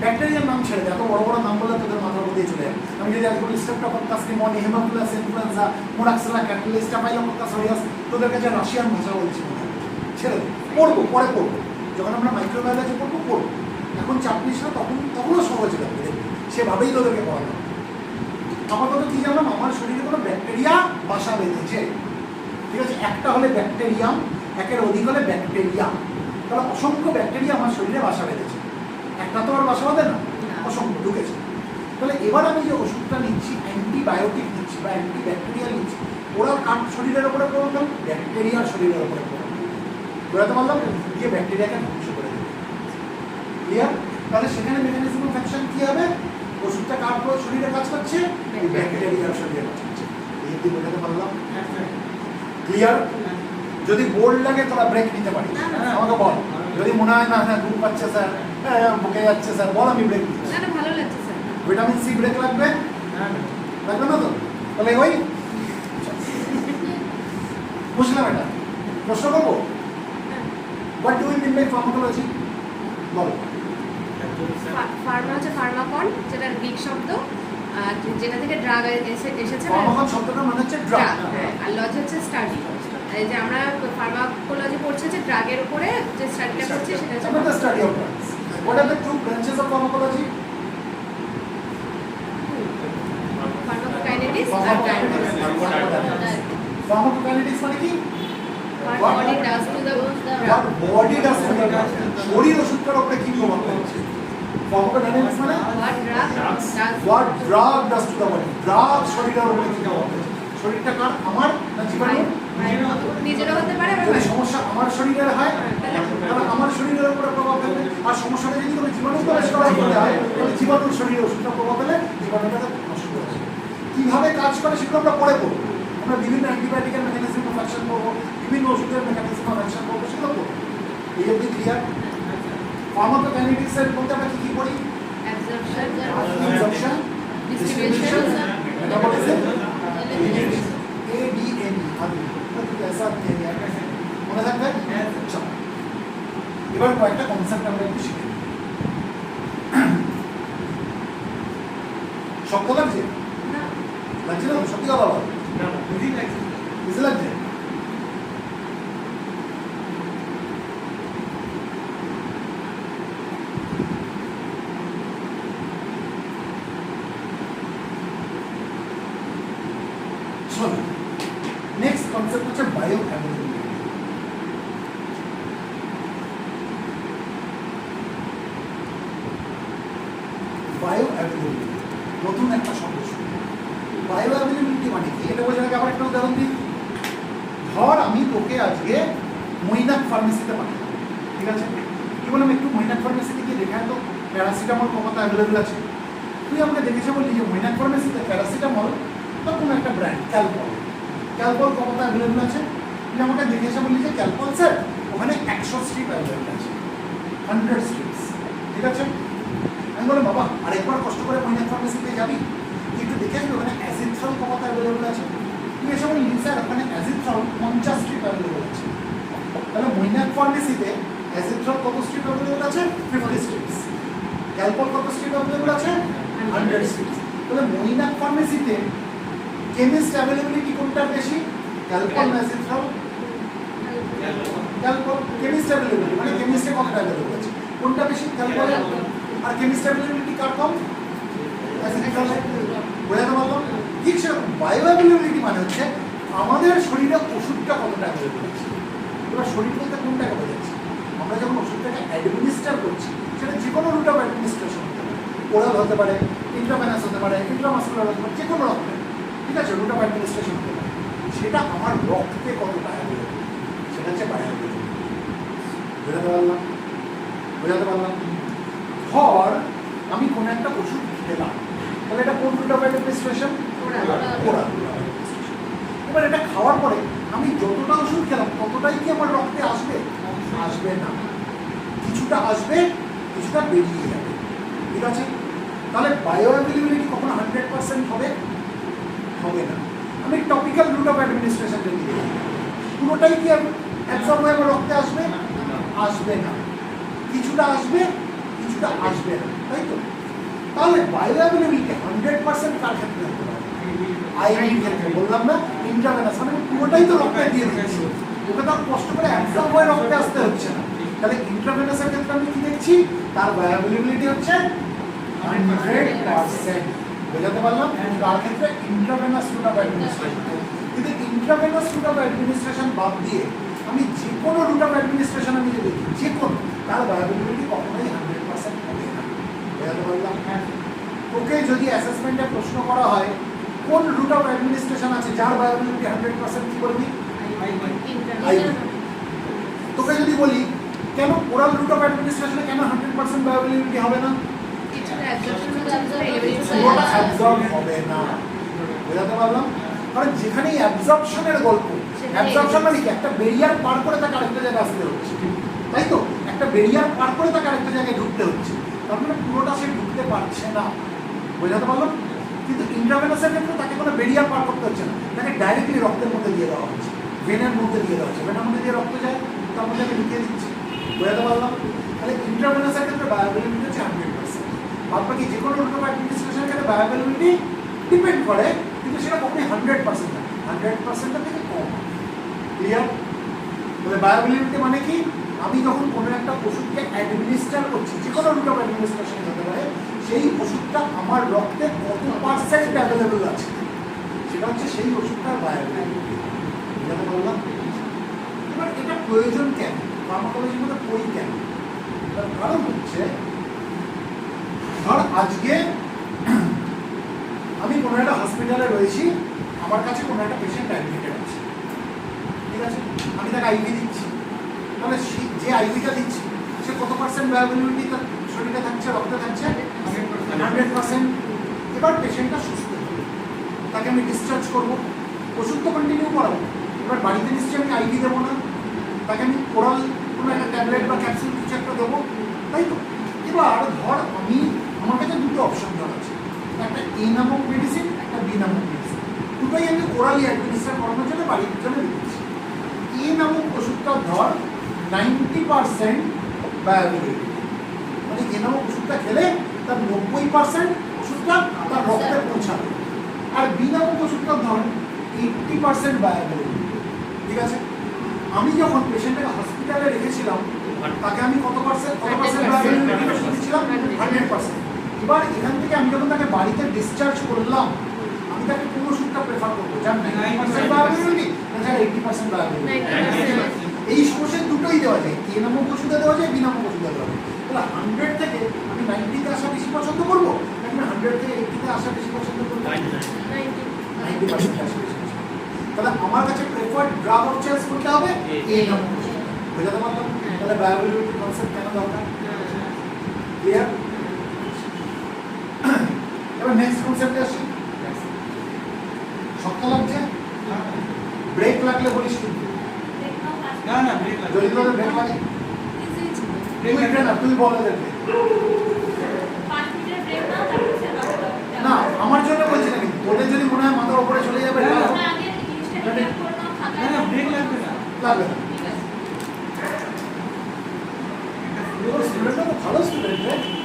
ব্যাকটেরিয়ার নাম ছেড়ে দেয়, এত বড় বড় নাম বলে তোদের মাথার মধ্যে চলে যায়। আমি যদি আজকে বলি streptococcus pneumonia, Haemophilus influenza, মোরাক্সিলা ক্যাটালিস, staphylococcus aureus, তোদের কাছে রাশিয়ান ভাষা বলছি মনে হয়, ছেড়ে দে, পড়বো, পরে পড়বো, যখন আমরা মাইক্রোবায়োলজি পড়বো। এখন চাপ নিস না, তখনও সহজ লাগবে, সেভাবেই তোদেরকে পড়ানো। আপাতত কি জানলাম, আমার শরীরে কোনো ব্যাকটেরিয়া বাসা বেঁধেছে, ঠিক আছে? একটা হলে ব্যাকটেরিয়াম, একের অধিক হলে ব্যাকটেরিয়া, তাহলে অসংখ্য ব্যাকটেরিয়া আমার শরীরে বাসা বেঁধেছে। একটা তো আর বাসা বাঁধে না, অসংখ্য ঢুকেছে। তাহলে এবার আমি যে ওষুধটা নিচ্ছি, অ্যান্টিবায়োটিক নিচ্ছি বা অ্যান্টিব্যাকটেরিয়াল নিচ্ছি, ওরা কার শরীরের ওপরে প্রভাব ফেলে? ব্যাকটেরিয়ার শরীরের ওপরে প্রভাব ফেলে। বোঝাতে পারলাম? গিয়ে ব্যাকটেরিয়াকে ধ্বংস করে দেবে। ক্লিয়ার? তাহলে সেখানে মেকানিজম অফ অ্যাকশন কি হবে? ওষুধটা কার শরীরে কাজ করছে? ব্যাকটেরিয়ার শরীরে কাজ করছে। এই কি বোঝাতে পারলাম? ক্লিয়ার? যদি বোর্ড লাগে তোরা ব্রেক নিতে পারিস, আমাকে বল। যদি মনে হয় না হ্যাঁ ঘুম পাচ্ছে স্যার, বুকে যাচ্ছে স্যার, বল, আমি ব্রেক দিচ্ছি। না ভালো লাগছে স্যার। ভিটামিন সি ব্রেক লাগবে? লাগবে না তো? তাহলে ওই বুঝলাম। এটা প্রশ্ন করবো, what do you mean by pharmacology? বলো। ফার্মা হচ্ছে ফার্মাকন, যেটা গ্রিক শব্দ, যেটা থেকে ড্রাগ এসেছে। ফার্মাকন শব্দটা মানে হচ্ছে ড্রাগ, আর লজি হচ্ছে স্টাডি। এই যে আমরা ফার্মাকোলজি পড়ছি, যে ড্রাগের উপরে যে স্টাডিটা করছি সেটা হচ্ছে the study of drugs. What are the two branches of pharmacology? Pharmacokinetics আর Pharmacokinetics মানে কি? what body does to the What body does to the drug? শরীর ওষুধটার উপরে কি প্রভাব ফেলছে? Pharmacokinetics মানে what drug what drug does does to the body? Drug শরীরের উপরে কি প্রভাব ফেলছে? শরীরটা কার? আমার না জীবাণু? নিজেরও হতে পারে, যদি সমস্যা আমার শরীরের হয় তাহলে আমার শরীরের উপরে প্রভাব ফেলবে, আর সমস্যাটা যদি কোনো জীবাণু প্রবেশ করার ফলে হয় তাহলে জীবাণুর শরীরে ওষুধটা প্রভাব ফেলে জীবাণুটাকে নষ্ট করে দেবে। কীভাবে কাজ করে সেগুলো আমরা পরে পড়বো। আমরা বিভিন্ন অ্যান্টিবায়োটিকের মেকানিজম অফ অ্যাকশন করবো, বিভিন্ন ওষুধের মেকানিজম অফ অ্যাকশন করবো, সেগুলো করবো। এই অবধি ক্লিয়ার? ফার্মাকোকাইনেটিক্সের মধ্যে আমরা কী পড়ি? Absorption, distribution, metabolism, ADME। মনে থাকবে? চলো এবার কয়েকটা কনসেপ্ট আমরা একটু শিখে নিই। শক্ত লাগছে? লাগছে না? সত্যি কথা বল, বুঝতে লাগছে? শোন, নেক্সট কনসেপ্ট হচ্ছে বায়ো অ্যাভেলেবিলিটি। বায়ো অ্যাভেলেবিলিটি নতুন একটা শব্দ শুনি। বায়ো অ্যাভেলেবিলিটি মানে কি? এটা বোঝার আগে আবার একটা উদাহরণ দিই। ধর আমি তোকে আজকে মৈনাক ফার্মেসিতে পাঠালাম, ঠিক আছে? কি বললাম, একটু মৈনাক ফার্মেসিতে গিয়ে দেখায় তো প্যারাসিটামল কত অ্যাভেলেবেল আছে। তুই আমাকে দেখেছে বললি যে মৈনাক ফার্মেসিতে প্যারাসিটামল বা কোনো একটা ব্র্যান্ড ক্যালপল কত অ্যাভেলেবেল আছে। তুই আমাকে দেখেছে বললি যে ক্যালপল স্যার ওখানে 100 স্ট্রিপ অ্যাভেলেবেল আছে, 100 স্ট্রিপস, ঠিক আছে? আমি বললাম বাবা আরেকবার কষ্ট করে মৈনাক ফার্মেসিতে যাবি, তুই দেখে আসবি ওখানে অ্যাজিথ্রল কত অ্যাভেলেবেল আছে। তুই এসে বললি স্যার ওখানে অ্যাজিথ্রল 50 স্ট্রিপ অ্যাভেলেবেল ফার্মেসিতে অ্যাজিথ্রল কত স্ট্রিপ অ্যাভেলেবল আছে? 50 স্ট্রিপস। ক্যালপল কত স্ট্রিপ অ্যাভেলেবল আছে? 100 স্ট্রিপস। তাহলে মনিনাক ফার্মেসিতে কেমিস্ট অ্যাভেলেবিলিটি কোনটা বেশি? ক্যালপল না অ্যাজিথ্রল? ক্যালপল। কেমিস্ট অ্যাভেলেবিলিটি মানে কেমিস্টে কতটা অ্যাভেলেবল আছে কোনটা বেশি? ক্যালপল। আর কেমিস্ট অ্যাভেলেবিলিটি কার কম? অ্যাজিথ্রল। বোঝাতে পারলাম? ঠিক সেরকম বায়ো অ্যাভেলেবিলিটি মানে হচ্ছে আমাদের শরীরে ওষুধটা কতটা অ্যাভেলেবল আছে। এবার শরীর বলতে কোনটাকে বোঝাচ্ছি? আমরা যখন ওষুধটাকে অ্যাডমিনিস্টার করছি সেটা যে কোনো রুট অফ অ্যাডমিনিস্ট্রেশন হতে পারে, ওরাল হতে পারে, ইন্ট্রাভেনাস হতে পারে, ইন্ট্রামাসকুলার হতে পারে, যে কোনো রকমের, ঠিক আছে, রুট অফ অ্যাডমিনিস্ট্রেশন হতে পারে, সেটা আমার রক্তে কতটা অ্যাভেলেবল সেটা হচ্ছে বায়ো অ্যাভেলেবিলিটি। বোঝাতে পারলাম? বোঝাতে পারলাম? ধর আমি কোনো একটা ওষুধ খেলাম, তাহলে এটা কোন রুট অফ অ্যাডমিনিস্ট্রেশন? ওরাল। এবার এটা খাওয়ার পরে আমি যতটা ওষুধ খেলাম ততটাই কি আমার রক্তে আসবে? আসবে না, কিছুটা আসবে, কিছুটা বেরিয়ে যাবে, ঠিক আছে? তাহলে বায়ো অ্যাভেলেবিলিটি কখনো 100% হবে? হবে না। আমি টপিক্যাল রুট অফ অ্যাডমিনিস্ট্রেশন যদি দিই পুরোটাই কি অ্যাবজর্ব হয়ে আমার রক্তে আসবে? আসবে না, কিছুটা আসবে, কিছুটা আসবে না, তাই তো? তাহলে বায়ো অ্যাভেলেবিলিটি 100% কার ক্ষেত্রে হতে পারে? আইভির ক্ষেত্রে। বললাম না ইন্ট্রাভেনাস মানে পুরোটাই তো রক্তে দিয়ে দিচ্ছি, ওকে তো কষ্ট করে অ্যাবজর্ব হয়ে রক্তে আসতে হচ্ছে না। তাহলে ইন্ট্রাভেনাসের ক্ষেত্রে আমি কি দেখছি? তার বায়োঅ্যাভেলেবিলিটি হচ্ছে 100%। বোঝাতে পারলাম? তার ক্ষেত্রে ইন্ট্রাভেনাস রুট অফ অ্যাডমিনিস্ট্রেশন। কিন্তু ইন্ট্রাভেনাস রুট অফ অ্যাডমিনিস্ট্রেশন বাদ দিয়ে আমি যে কোনো রুট অফ অ্যাডমিনিস্ট্রেশন আমি যদি দেখি, যে কোনো, তার বায়োঅ্যাভেলেবিলিটি কখনোই 100% হবে না। বোঝাতে পারলাম? ওকে যদি অ্যাসেসমেন্টে প্রশ্ন করা হয় কোন রুট অফ অ্যাডমিনিস্ট্রেশন আছে যার বায়োঅ্যাভেলেবিলিটি 100%, কি বলবি? আইভি। তোকে যদি বলি কেন ওরাল রুট অফ অ্যাডমিনিস্ট্রেশনে কেন 100% বায়োঅ্যাভেলেবিলিটি হবে না? পুরোটা অ্যাবজর্ব হবে না। বোঝাতে পারলাম? কারণ যেখানেই অ্যাবজর্পশনের গল্প, অ্যাবজর্পশন মানে কি? একটা বেরিয়ার পার করে তাকে আরেকটা জায়গায় আসতে হচ্ছে, তাই তো? একটা বেরিয়ার পার করে তাকে আরেকটা জায়গায় ঢুকতে হচ্ছে, তার মানে পুরোটা সে ঢুকতে পারছে না। বোঝাতে পারলাম? কিন্তু ইন্ট্রাভেনাসের ক্ষেত্রে তাকে কোনো বেরিয়ার পার করতে হচ্ছে না, তাকে ডাইরেক্টলি রক্তের মধ্যে দিয়ে দেওয়া হচ্ছে, ভেনের মধ্যে দিয়ে দেওয়া হচ্ছে, ভেনের মধ্যে দিয়ে রক্ত যায়, তার মধ্যে আমি ঢুকিয়ে দিচ্ছি। বোঝাতে পারলাম? তাহলে ইন্ট্রাভেনাসের ক্ষেত্রে বায়োঅ্যাভেলেবিলিটি হচ্ছে 100%। বাদ বাকি যে কোনো রুট অফ অ্যাডমিনিস্ট্রেশনের ক্ষেত্রে বায়োঅ্যাভেলেবিলিটি ডিপেন্ড করে, কিন্তু সেটা কখনোই 100% না, 100%-এর থেকে কম। ক্লিয়ার? তাহলে বায়োঅ্যাভেলেবিলিটি মানে কি? আমি যখন কোনো একটা ওষুধকে অ্যাডমিনিস্টার করছি, যে কোনো রুট অফ অ্যাডমিনিস্ট্রেশন হতে পারে, সেই ওষুধটা আমার রক্তে কত পার্সেন্ট অ্যাভেলেবল আছে সেটা হচ্ছে সেই ওষুধটার বায়োঅ্যাভেলেবিলিটি। বুঝতে পারলাম? এবার এটা প্রয়োজন কেন? ফার্মাকোলজির মধ্যে পড়ি কেন? তার কারণ হচ্ছে ধর আজকে আমি কোনো একটা হসপিটালে রয়েছি, আমার কাছে কোনো একটা পেশেন্ট অ্যাডমিটেড আছে, ঠিক আছে? আমি তাকে আইভি দিচ্ছি, তাহলে যে আইভিটা দিচ্ছি সে কত পার্সেন্ট বায়োঅ্যাভেলেবিলিটি তার শরীরে থাকছে, রক্তে থাকছে? 100%। এবার পেশেন্টটা সুস্থ হবে, তাকে আমি ডিসচার্জ করবো, ওষুধ তো কন্টিনিউ করাবো। এবার বাড়িতে নিশ্চয়ই আমি আইভি দেবো না, তাকে আমি ওরাল কোনো একটা ট্যাবলেট বা ক্যাপসুল কিছু একটা দেবো, তাই তো? এবার ধর আমার কাছে দুটো অপশন ধর আছে, একটা এ নামক মেডিসিন, একটা বি নামক মেডিসিন, দুটোই আমি ওরালি অ্যাডমিনিস্টার করানোর জন্য বাড়ির জন্য দিচ্ছি। এ নামক ওষুধটা ধর 90% বায়োঅ্যাভেলেবিলিটি, মানে এ নামক ওষুধটা খেলে তার 90% ওষুধটা তার রক্তে পৌঁছাবে। আর বি নামক ওষুধটা ধর 80% বায়োঅ্যাভেলেবিলিটি, ঠিক আছে? আমি যখন পেশেন্টটাকে হসপিটালে রেখেছিলাম তাকে আমি কত পার্সেন্ট বায়োঅ্যাভেলেবিলিটি দিয়েছিলাম? 100%। এবার এখান থেকে আমি যখন তাকে বাড়িতে ডিসচার্জ করলাম, আমি তাকে কোন ওষুধটা প্রেফার করবো? যার 90% বায়োঅ্যাভেলেবিলিটি না যার 80% বায়োঅ্যাভেলেবিলিটি? এই সমস্যা দুটোই দেওয়া যায়, এ নামক ওষুধে দেওয়া যায়, বি নামক ওষুধে দেওয়া যায়। তাহলে 100 থেকে আমি 90-তে আসা বেশি পছন্দ করবো নাকি 100 থেকে 80-তে আসা বেশি পছন্দ করবো? 90% আসা বেশি পছন্দ। তাহলে আমার কাছে প্রেফার্ড ড্রাগ অফ চয়েস করতে হবে এ নামক ওষুধ। বোঝাতে পারলাম? তাহলে বায়োঅ্যাভেলেবিলিটি কনসেপ্ট কেন দরকার? ক্লিয়ার? এবার নেক্সট কনসেপ্টে আসি। শক্ত লাগছে? ব্রেক লাগলে বলিস কিন্তু। না না ব্রেক লাগে। যদি তোদের ব্রেক লাগে তুই বলে দেবে। না আমার জন্য বলছি না, কিন্তু তোদের যদি মনে হয় মাথার উপরে চলে যাবে না ব্রেক লাগবে না। লাগবে না।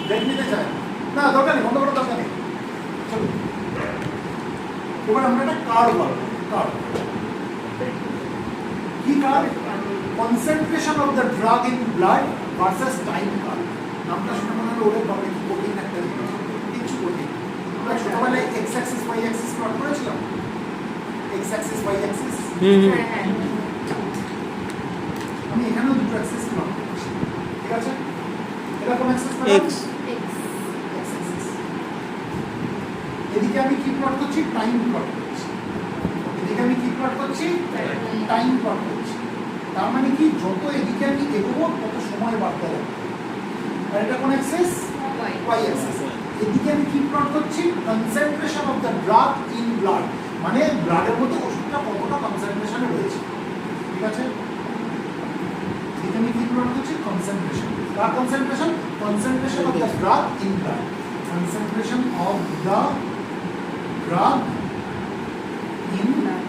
ব্রেক নিতে চায় না, দরকার নেই, বন্ধ করার দরকার নেই। চলো এবার আমরা একটা কার্ভ বানাবো। কার্ভ কি curve? Concentration of the drug in blood versus time curve. নামটা শুনে মনে হলো ওরে বাবা কি কঠিন একটা জিনিস, কিচ্ছু কঠিন। আমরা ছোটবেলায় X axis Y axis plot করেছিলাম, এক্স অ্যাক্সিস ওয়াই অ্যাক্সিস। হ্যাঁ আমি এখানেও দুটো অ্যাক্সিস প্লট করেছি, ঠিক আছে? এরকম অ্যাক্সিস X এদিকে আমি কি প্লট করছি? টাইম প্লট করছি। এদিকে আমি কি প্লট করছি? টাইম প্লট করছি। তার মানে কি, যত এদিকে আমি এগোবো তত সময় বাড়তে লাগবে। আর এটা কোন অ্যাক্সিস? Y Axis. এদিকে আমি কি প্লট করছি? Concentration of the drug in blood, মানে ব্লাডের মধ্যে ওষুধটা কতটা কনসেন্ট্রেশনে রয়েছে, ঠিক আছে? এদিকে আমি কি প্লট করছি? Concentration. Car concentration? Concentration of the drug in blood, concentration of the drug in blood.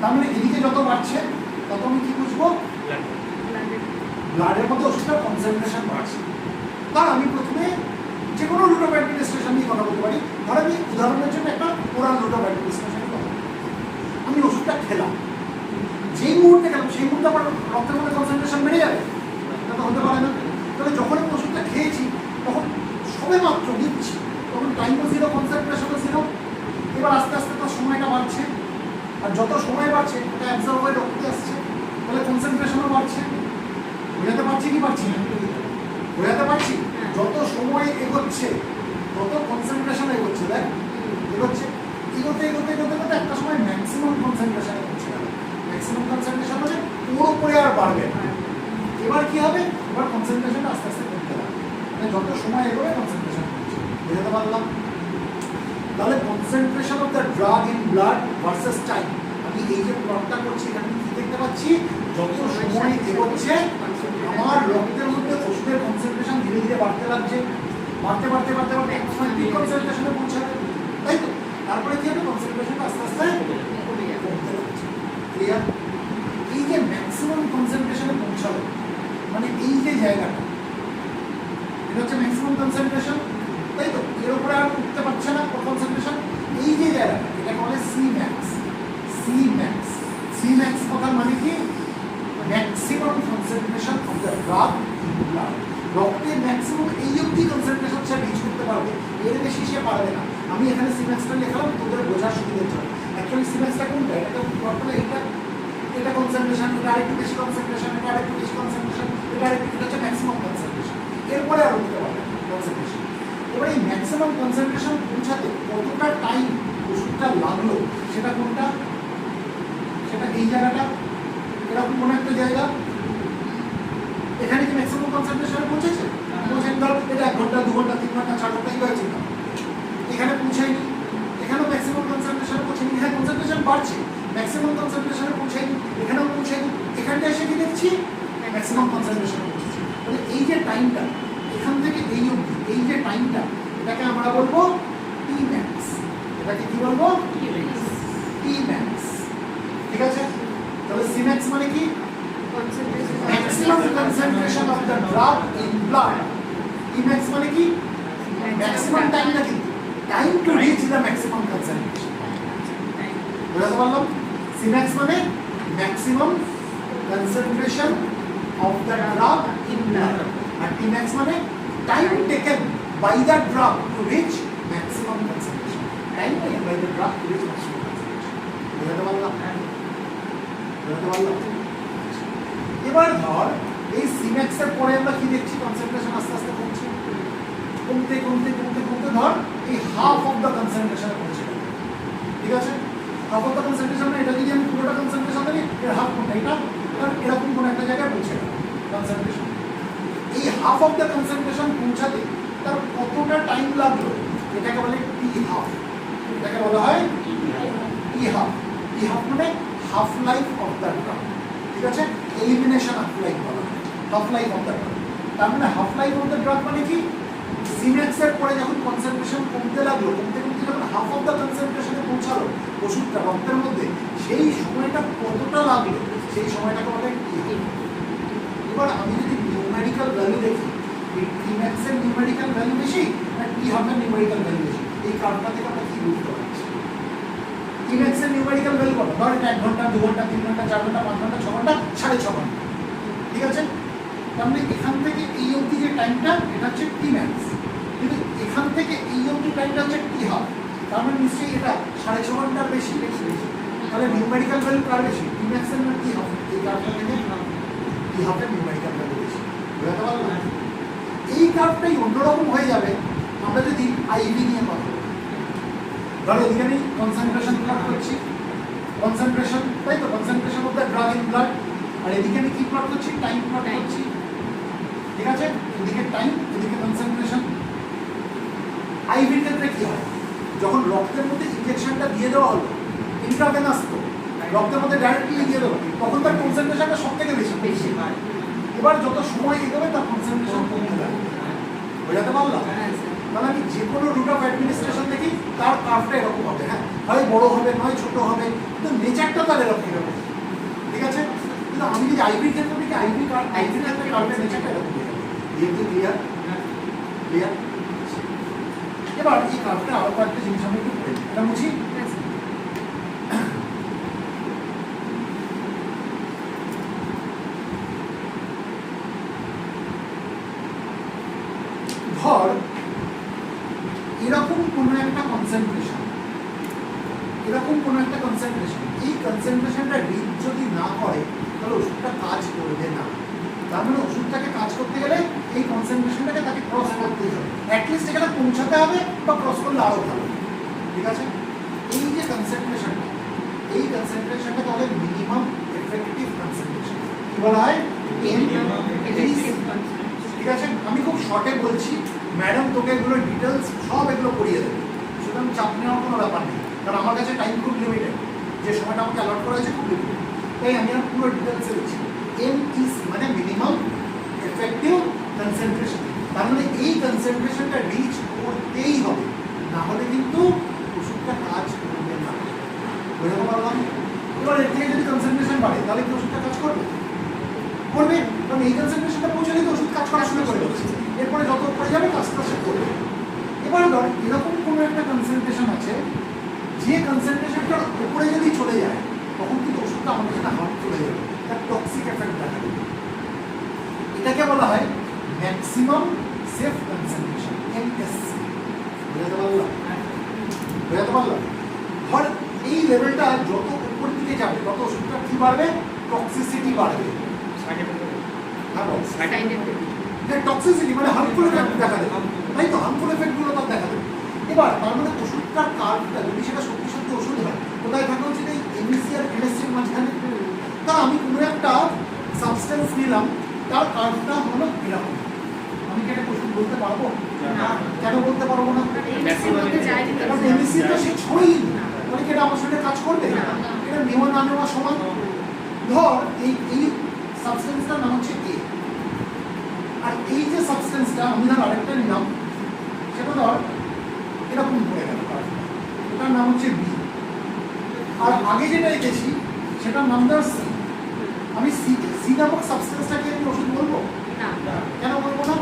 তার মানে এদিকে যত বাড়ছে তত আমি কি বুঝবো? ব্লাডের মধ্যে ওষুধটার কনসেন্ট্রেশন বাড়ছে। তার আমি প্রথমে যে কোনো রুট অফ অ্যাডমিনিস্ট্রেশন নিয়ে কথা বলতে পারি। ধর আমি উদাহরণের জন্য একটা ওরাল রুট অফ অ্যাডমিনিস্ট্রেশন কথা বলি। আমি ওষুধটা খেলাম, যেই মুহূর্তে খেলাম সেই মুহূর্তে আমার রক্তের মধ্যে কনসেন্ট্রেশন বেড়ে যাবে? এটা তো হতে পারে না। তাহলে যখন আমি ওষুধটা খেয়েছি তখন সবে মাত্র দিচ্ছি, তখন টাইমও জিরো, কনসেন্ট্রেশনও জিরো। এবার আস্তে আস্তে তার সময়টা বাড়ছে, আর যত সময় বাড়ছে ওটা অ্যাবজর্ব হয়ে রক্তে আসছে, তাহলে কনসেন্ট্রেশনও বাড়ছে। বোঝাতে পারছি কি পারছি না? বোঝাতে পারছি? যত সময় এগোচ্ছে তত কনসেন্ট্রেশন এগোচ্ছে, দেখ এগোচ্ছে, এগোতে এগোতে এগোতে এগোতে একটা সময় ম্যাক্সিমাম কনসেন্ট্রেশনে পৌঁছে গেল। ম্যাক্সিমাম কনসেন্ট্রেশন হচ্ছে পুরো করে আর বাড়বে না। এবার কি হবে? এবার কনসেন্ট্রেশনটা আস্তে আস্তে কমতে লাগবে, মানে যত সময় এগোবে কনসেন্ট্রেশন কমছে। বোঝাতে পারলাম? তাহলে concentration of the drug in blood versus time, আমি এই যে প্লটটা করছি এখানে কি দেখতে পাচ্ছি? যত সময় এগোচ্ছে আমার রক্তের মধ্যে ওষুধের কনসেন্ট্রেশন ধীরে ধীরে বাড়তে লাগছে, বাড়তে বাড়তে বাড়তে বাড়তে এক সময় পিক কনসেন্ট্রেশনে পৌঁছাবে, তাই তো? তারপরে কি হবে? কনসেন্ট্রেশনটা আস্তে আস্তে কমতে লাগছে। ক্লিয়ার? এই যে ম্যাক্সিমাম কনসেন্ট্রেশনে পৌঁছালো, মানে এই যে জায়গাটা, এটা হচ্ছে ম্যাক্সিমাম কনসেন্ট্রেশন, তাই তো? এর উপরে আর উঠতে পারছে না কনসেন্ট্রেশন। এই যে জায়গাটা এটাকে বলে C max. C max, C max কথার মানে কি? Maximum concentration of the drug in blood. রক্তের ম্যাক্সিমাম এই অবধি কনসেন্ট্রেশন সে রিচ করতে পারবে, এর বেশি সে পারবে না। আমি এখানে সি ম্যাক্সটা লেখালাম তোদের বোঝার সুবিধার জন্য। অ্যাকচুয়ালি সি ম্যাক্সটা কোনটা? এটা বর্তমানে এটা কনসেন্ট্রেশন, এটা আরেকটু বেশি কনসেন্ট্রেশন, এটা আরেকটু বেশি কনসেন্ট্রেশন, এটা হচ্ছে ম্যাক্সিমাম কনসেন্ট্রেশন। এরপরে আর উঠতে পারবে কনসেন্ট্রেশন। এবার এই ম্যাক্সিমাম কনসেন্ট্রেশন পৌঁছাতে কতটা টাইম ওষুধটা লাগলো সেটা কোনটা? সেটা এই জায়গাটা, এরকম কোনো একটা জায়গা। এখানে কি ম্যাক্সিমাম কনসেন্ট্রেশনে পৌঁছেছে? পৌঁছায়নি। ধর এটা 1 ঘন্টা 2 ঘন্টা 3 ঘন্টা 4 ঘন্টা হয়েছে না, এখানে পৌঁছায়নি। এখানেও ম্যাক্সিমাম কনসেন্ট্রেশনে পৌঁছায়নি, এখানে কনসেন্ট্রেশন বাড়ছে, ম্যাক্সিমাম কনসেন্ট্রেশনে পৌঁছায়নি, এখানেও পৌঁছায়নি। এখানটা এসে কি দেখছি? ম্যাক্সিমাম কনসেন্ট্রেশনে পৌঁছেছে। তাহলে এই যে টাইমটা এখান থেকে এই অবধি, এই যে টাইমটা, এটাকে আমরা বলবো টি ম্যাক্স। এটাকে কি বলবো? টি ম্যাক্স, ঠিক আছে? তাহলে সি ম্যাক্স মানে কি? Maximum concentration of the drug in blood. T max মানে কি? ম্যাক্সিমাম টাইম না, কিন্তু time to reach the maximum concentration. বুঝতে পারলাম? সি ম্যাক্স মানে maximum concentration of the drug in blood, আর টি ম্যাক্স মানে time taken by the drug to reach maximum concentration. Time taken by the drug to reach maximum concentration. বুঝতে পারলাম? বুঝতে পারলাম? এবার ধর এই সি ম্যাক্স এর পরে আমরা কি দেখছি? কনসেন্ট্রেশন আস্তে আস্তে কমছে, কমতে কমতে কমতে কমতে ধর এই হাফ অফ দ্য কনসেন্ট্রেশনে পৌঁছে গেল, ঠিক আছে? হাফ অফ দ্য কনসেন্ট্রেশন, এটা যদি আমি পুরোটা কনসেন্ট্রেশন ধরি, এর হাফ কোনটা? এটা এরকম কোনো একটা জায়গায় পৌঁছে গেল কনসেন্ট্রেশন। এই হাফ অফ দ্য কনসেন্ট্রেশন পৌঁছাতে তার কতটা টাইম লাগলো? এটাকে বলে টি হাফ। এটাকে বলা হয় টি হাফ। টি হাফ মানে half life of the drug, ঠিক আছে? এলিমিনেশন হাফ লাইফ বলা হয়, half life of the drug. তার মানে half life of the drug মানে কি? সি ম্যাক্স এর পরে যখন কনসেন্ট্রেশন কমতে লাগলো, কমতে কমতে যখন হাফ অফ দ্য কনসেন্ট্রেশনে পৌঁছালো ওষুধটা রক্তের মধ্যে, সেই সময়টা কতটা লাগলো সেই সময়টাকে বলে টি হাফ। এবার আমি যদি নিউমেরিক্যাল ভ্যালু দেখি, এই Tmax এর নিউমেরিক্যাল ভ্যালু বেশি না T half এর নিউমেরিক্যাল ভ্যালু বেশি? এই কার্ভটা থেকে আমরা কি বুঝতে পারছি? Tmax এর নিউমেরিক্যাল ভ্যালু কত? ধর এটা 1 ঘন্টা 2 ঘন্টা 3 ঘন্টা 4 ঘন্টা 5 ঘন্টা 6 ঘন্টা 6.5 ঘন্টা, ঠিক আছে? তার মানে এখান থেকে এই অবধি যে টাইমটা এটা হচ্ছে Tmax, কিন্তু এখান থেকে এই অবধি টাইমটা হচ্ছে T half, তার মানে নিশ্চয়ই এটা 6.5 ঘন্টার বেশি। তাহলে নিউমেরিক্যাল ভ্যালু কার বেশি? Tmax এর না T half? এই কার্ভটা থেকে T half এর নিউমেরিক্যাল ভ্যালু বেশি। বুঝতে পারলাম? এই কার্ভটাই অন্যরকম হয়ে যাবে আমরা যদি IV নিয়ে কথা বলি। ধরো এদিকে আমি কনসেন্ট্রেশন প্লট করছি, কনসেন্ট্রেশন, তাই তো, concentration of the drug in blood, আর এদিকে আমি কি প্লট করছি? টাইম প্লট করছি, ঠিক আছে? এদিকে টাইম, এদিকে কনসেন্ট্রেশন। আইভির ক্ষেত্রে কি হয়? যখন রক্তের মধ্যে ইনজেকশনটা দিয়ে দেওয়া হলো, ইন্ট্রাভেনাস তো রক্তের মধ্যে ডাইরেক্টলি দিয়ে দেওয়া, তখন তার কনসেন্ট্রেশনটা সব থেকে বেশি বেশি হয়। এবার যত সময় এগোবে তার কনসেন্ট্রেশন কমতে যাবে। বোঝাতে পারলাম? তাহলে আমি যে কোনো রুট অফ অ্যাডমিনিস্ট্রেশন দেখি তার কার্ভটা এরকম হবে, হ্যাঁ, হয় বড় হবে নয় ছোট হবে, কিন্তু নেচারটা তার এরকম হবে, ঠিক আছে? কিন্তু আমি যদি আইভির ক্ষেত্রে দেখি আইভির ক্ষেত্রে কার্ভের নেচারটা এরকম হবে। যেহেতু ক্লিয়ার ক্লিয়ার। এবার এই কার্ভটা আরো কয়েকটা জিনিস আমি একটু পড়ে এটা বুঝি। ধর এরকম কোনো একটা কনসেন্ট্রেশন, এরকম কোনো একটা কনসেন্ট্রেশন, এই কনসেন্ট্রেশনটা রিচ যদি না করে তাহলে ওষুধটা কাজ করবে না। তার মানে ওষুধটাকে কাজ করতে গেলে এই কনসেন্ট্রেশনটাকে তাকে ক্রস করতে হবে, অ্যাটলিস্ট এখানে পৌঁছাতে হবে বা ক্রস করলে আরও ভালো, ঠিক আছে? এই যে কনসেন্ট্রেশনটা, এই কনসেন্ট্রেশনটা তাহলে মিনিমাম এফেক্টিভ কনসেন্ট্রেশন কি বলা হয়? ঠিক আছে? আমি খুব শর্টে বলছি, ম্যাডাম তোকে এগুলো ডিটেলস সব এগুলো পড়িয়ে দেবে, সুতরাং চাপ নেওয়ার কোনো ব্যাপার নেই, কারণ আমার কাছে টাইম খুব লিমিটেড, যে সময়টা আমাকে অ্যালট করা হয়েছে খুব লিমিটেড, তাই আমি আর পুরো ডিটেলসে দিচ্ছি। MEC মানে মিনিমাম এফেক্টিভ কনসেন্ট্রেশন, তার মানে এই কনসেন্ট্রেশনটা রিচ করতেই হবে, না হলে কিন্তু ওষুধটা কাজ করবে না। বুঝতে পারলাম? এবার এর থেকে যদি কনসেন্ট্রেশন বাড়ে তাহলে কি ওষুধটা কাজ করবে? করবে, কারণ এই কনসেন্ট্রেশনটা পৌঁছালে তো ওষুধ কাজ করা শুরু করে দেবে, এরপরে যত পড়ে যাবে কাজটা সে করবে। এবার ধর এরকম কোনো একটা কনসেন্ট্রেশন আছে, যে কনসেন্ট্রেশনটার উপরে যদি চলে যায় তখন কিন্তু ওষুধটা আমাদের সাথে হার্ম চলে যাবে, তার টক্সিক এফেক্ট দেখা দেবে। এটাকে বলা হয় ম্যাক্সিমাম সেফ কনসেন্ট্রেশন, MSC। বুঝতে পারলাম? বুঝতে পারলাম? ধর এই লেভেলটা যত উপর দিকে যাবে তত ওষুধটা কি বাড়বে? টক্সিসিটি বাড়বে। টক্সিসিটি মানে হার্মফুল এফেক্ট দেখা দেবে, তাই তো, হার্মফুল এফেক্টগুলো তার দেখা দেবে। এবার তার মানে ওষুধটার কার্ভটা যদি সেটা সত্যি সত্যি ওষুধ হয়, কোথায় থাকা উচিত? এই MEC আর MSCর মাঝখানে। তা আমি কোনো একটা সাবস্টেন্স নিলাম, তার কার্ভটা হলো এরকম, আমি কি এটা ওষুধ বলতে পারবো? কেন বলতে পারবো না? MEC তো সে ছড়েই মানে কি এটা আমার সঙ্গে কাজ করবে? এটা নেওয়া না নেওয়া সমান। ধর এই সাবস্টেন্সটার নাম হচ্ছে A, আর এই যে সাবস্টেন্সটা আমি ধর আরেকটা নিলাম, সেটা ধর এরকম পড়ে গেল, এটার নাম হচ্ছে B, আর আগে যেটা এঁকেছি সেটার নাম ধর C। আমি C নামক সাবস্টেন্সটাকে আমি ওষুধ বলবো না, কেন বলবো না?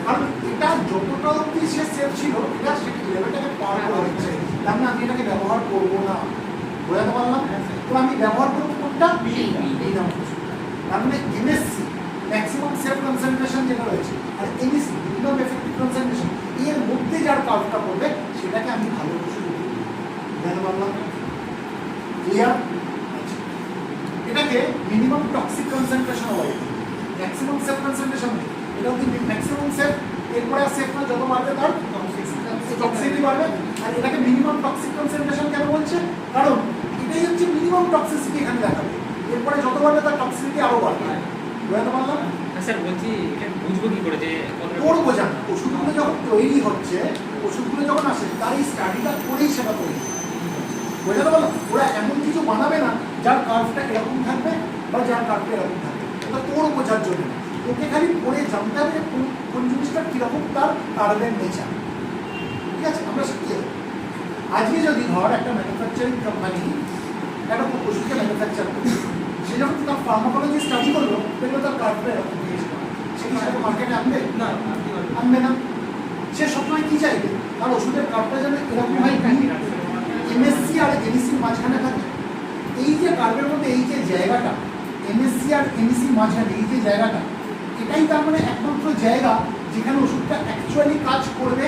কারণ এটা যতটা অব্দি সে সেফ ছিল, এটা সেটা লেভেলটাকে পার করে দিচ্ছে, তার মানে আমি এটাকে ব্যবহার করবো না। বোঝাতে পারলাম? তো আমি ব্যবহার করবো কোনটা? B নামক ওষুধটা। তার মানে MSC ম্যাক্সিমাম সেফ কনসেন্ট্রেশন যেটা রয়েছে, আর MEC মিনিমাম এফেক্টিভ কনসেন্ট্রেশন, এর মধ্যে যার কার্ভটা করবে সেটাকে আমি ভালো ওষুধ বলবো। বুঝতে পারলাম? ক্লিয়ার? এটাকে মিনিমাম টক্সিক কনসেন্ট্রেশন বলে, ম্যাক্সিমাম সেফ কনসেন্ট্রেশন নেই, এটা হচ্ছে ম্যাক্সিমাম সেফ, এরপরে আর সেফ না, যত বাড়বে তার টক্সিসিটি বাড়বে। আর এটাকে মিনিমাম টক্সিক কনসেন্ট্রেশন কেন বলছে? কারণ এটাই হচ্ছে মিনিমাম টক্সিসিটি এখানে দেখাবে, এরপরে যত বাড়বে তার টক্সিসিটি আরও বাড়বে। বুঝতে পারলাম? স্যার বলছি এটা বুঝবো কি করে যে তোর বোঝান ওষুধগুলো যখন তৈরি হচ্ছে, ওষুধগুলো যখন আসে তার এই স্টাডিটা করেই সেটা তৈরি। বোঝাতে পারলাম? ওরা এমন কিছু বানাবে না যার কার্ভটা এরকম থাকবে বা যার কার্ভটা এরকম থাকবে, এটা তোর বোঝার জন্য না, তোকে খালি পড়ে জানতে হবে কোন জিনিসটা কীরকম তার কার্ভের নেচার। ঠিক আছে? আমরা শিখতে হবে। আজকে যদি ধর একটা ম্যানুফ্যাকচারিং কোম্পানি একটা ওষুধকে ম্যানুফ্যাকচার করছে, সে যখন তার ফার্মাকোলজি স্টাডি করলো দেখলো তার কার্ভটা এরকম দিয়েছিল, কি সেটা মার্কেটে আনবে? না আনবে না। সে সবসময় কি চাইবে? তার ওষুধের কার্ভটা যেন এরকম হয়, এমএসসি আর এমএসসির মাঝখানে থাকে। এই যে কার্ভের মধ্যে এই যে জায়গাটা, এমএসসি আর এমএসসির মাঝখানে এই যে জায়গাটা, এটাই তার মানে একমাত্র জায়গা যেখানে ওষুধটা অ্যাকচুয়ালি কাজ করবে,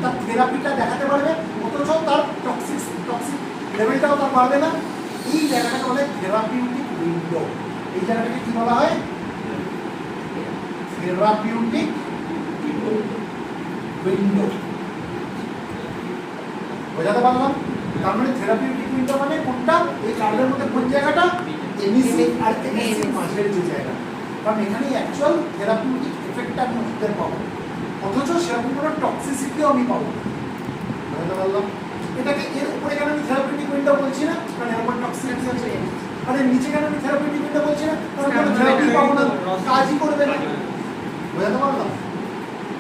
তার থেরাপিটা দেখাতে পারবে, অথচ তার টক্সিক লেভেলটাও তার বাড়বে না। এই জায়গাটাকে বলে থেরাপিউটিক উইন্ডো। এই জায়গাটাকে কি বলা হয়? Therapeutic window. বোঝাতে পারলাম? তার মানে থেরাপিউটিক উইন্ডো মানে কোনটা? এই কার্ভের মধ্যে কোন জায়গাটা? এমএসসি আর এমএসসির মাঝের যে জায়গা। কারণ এখানে অ্যাকচুয়াল থেরাপিউটিক এফেক্টটা আমি ওষুধের পাবো, অথচ সেরকম কোনো টক্সিসিটিও আমি পাবো। বুঝতে পারলাম? এটাকে এর উপরে কেন আমি থেরাপিউটিক উইন্ডো বলছি না? কারণ এর উপর টক্সিসিটি আছে। আর এর নিচে কেন আমি থেরাপিউটিক উইন্ডো বলছি না? কারণ কোনো থেরাপি পাবো না, কাজই করবে না। বুঝতে পারলাম?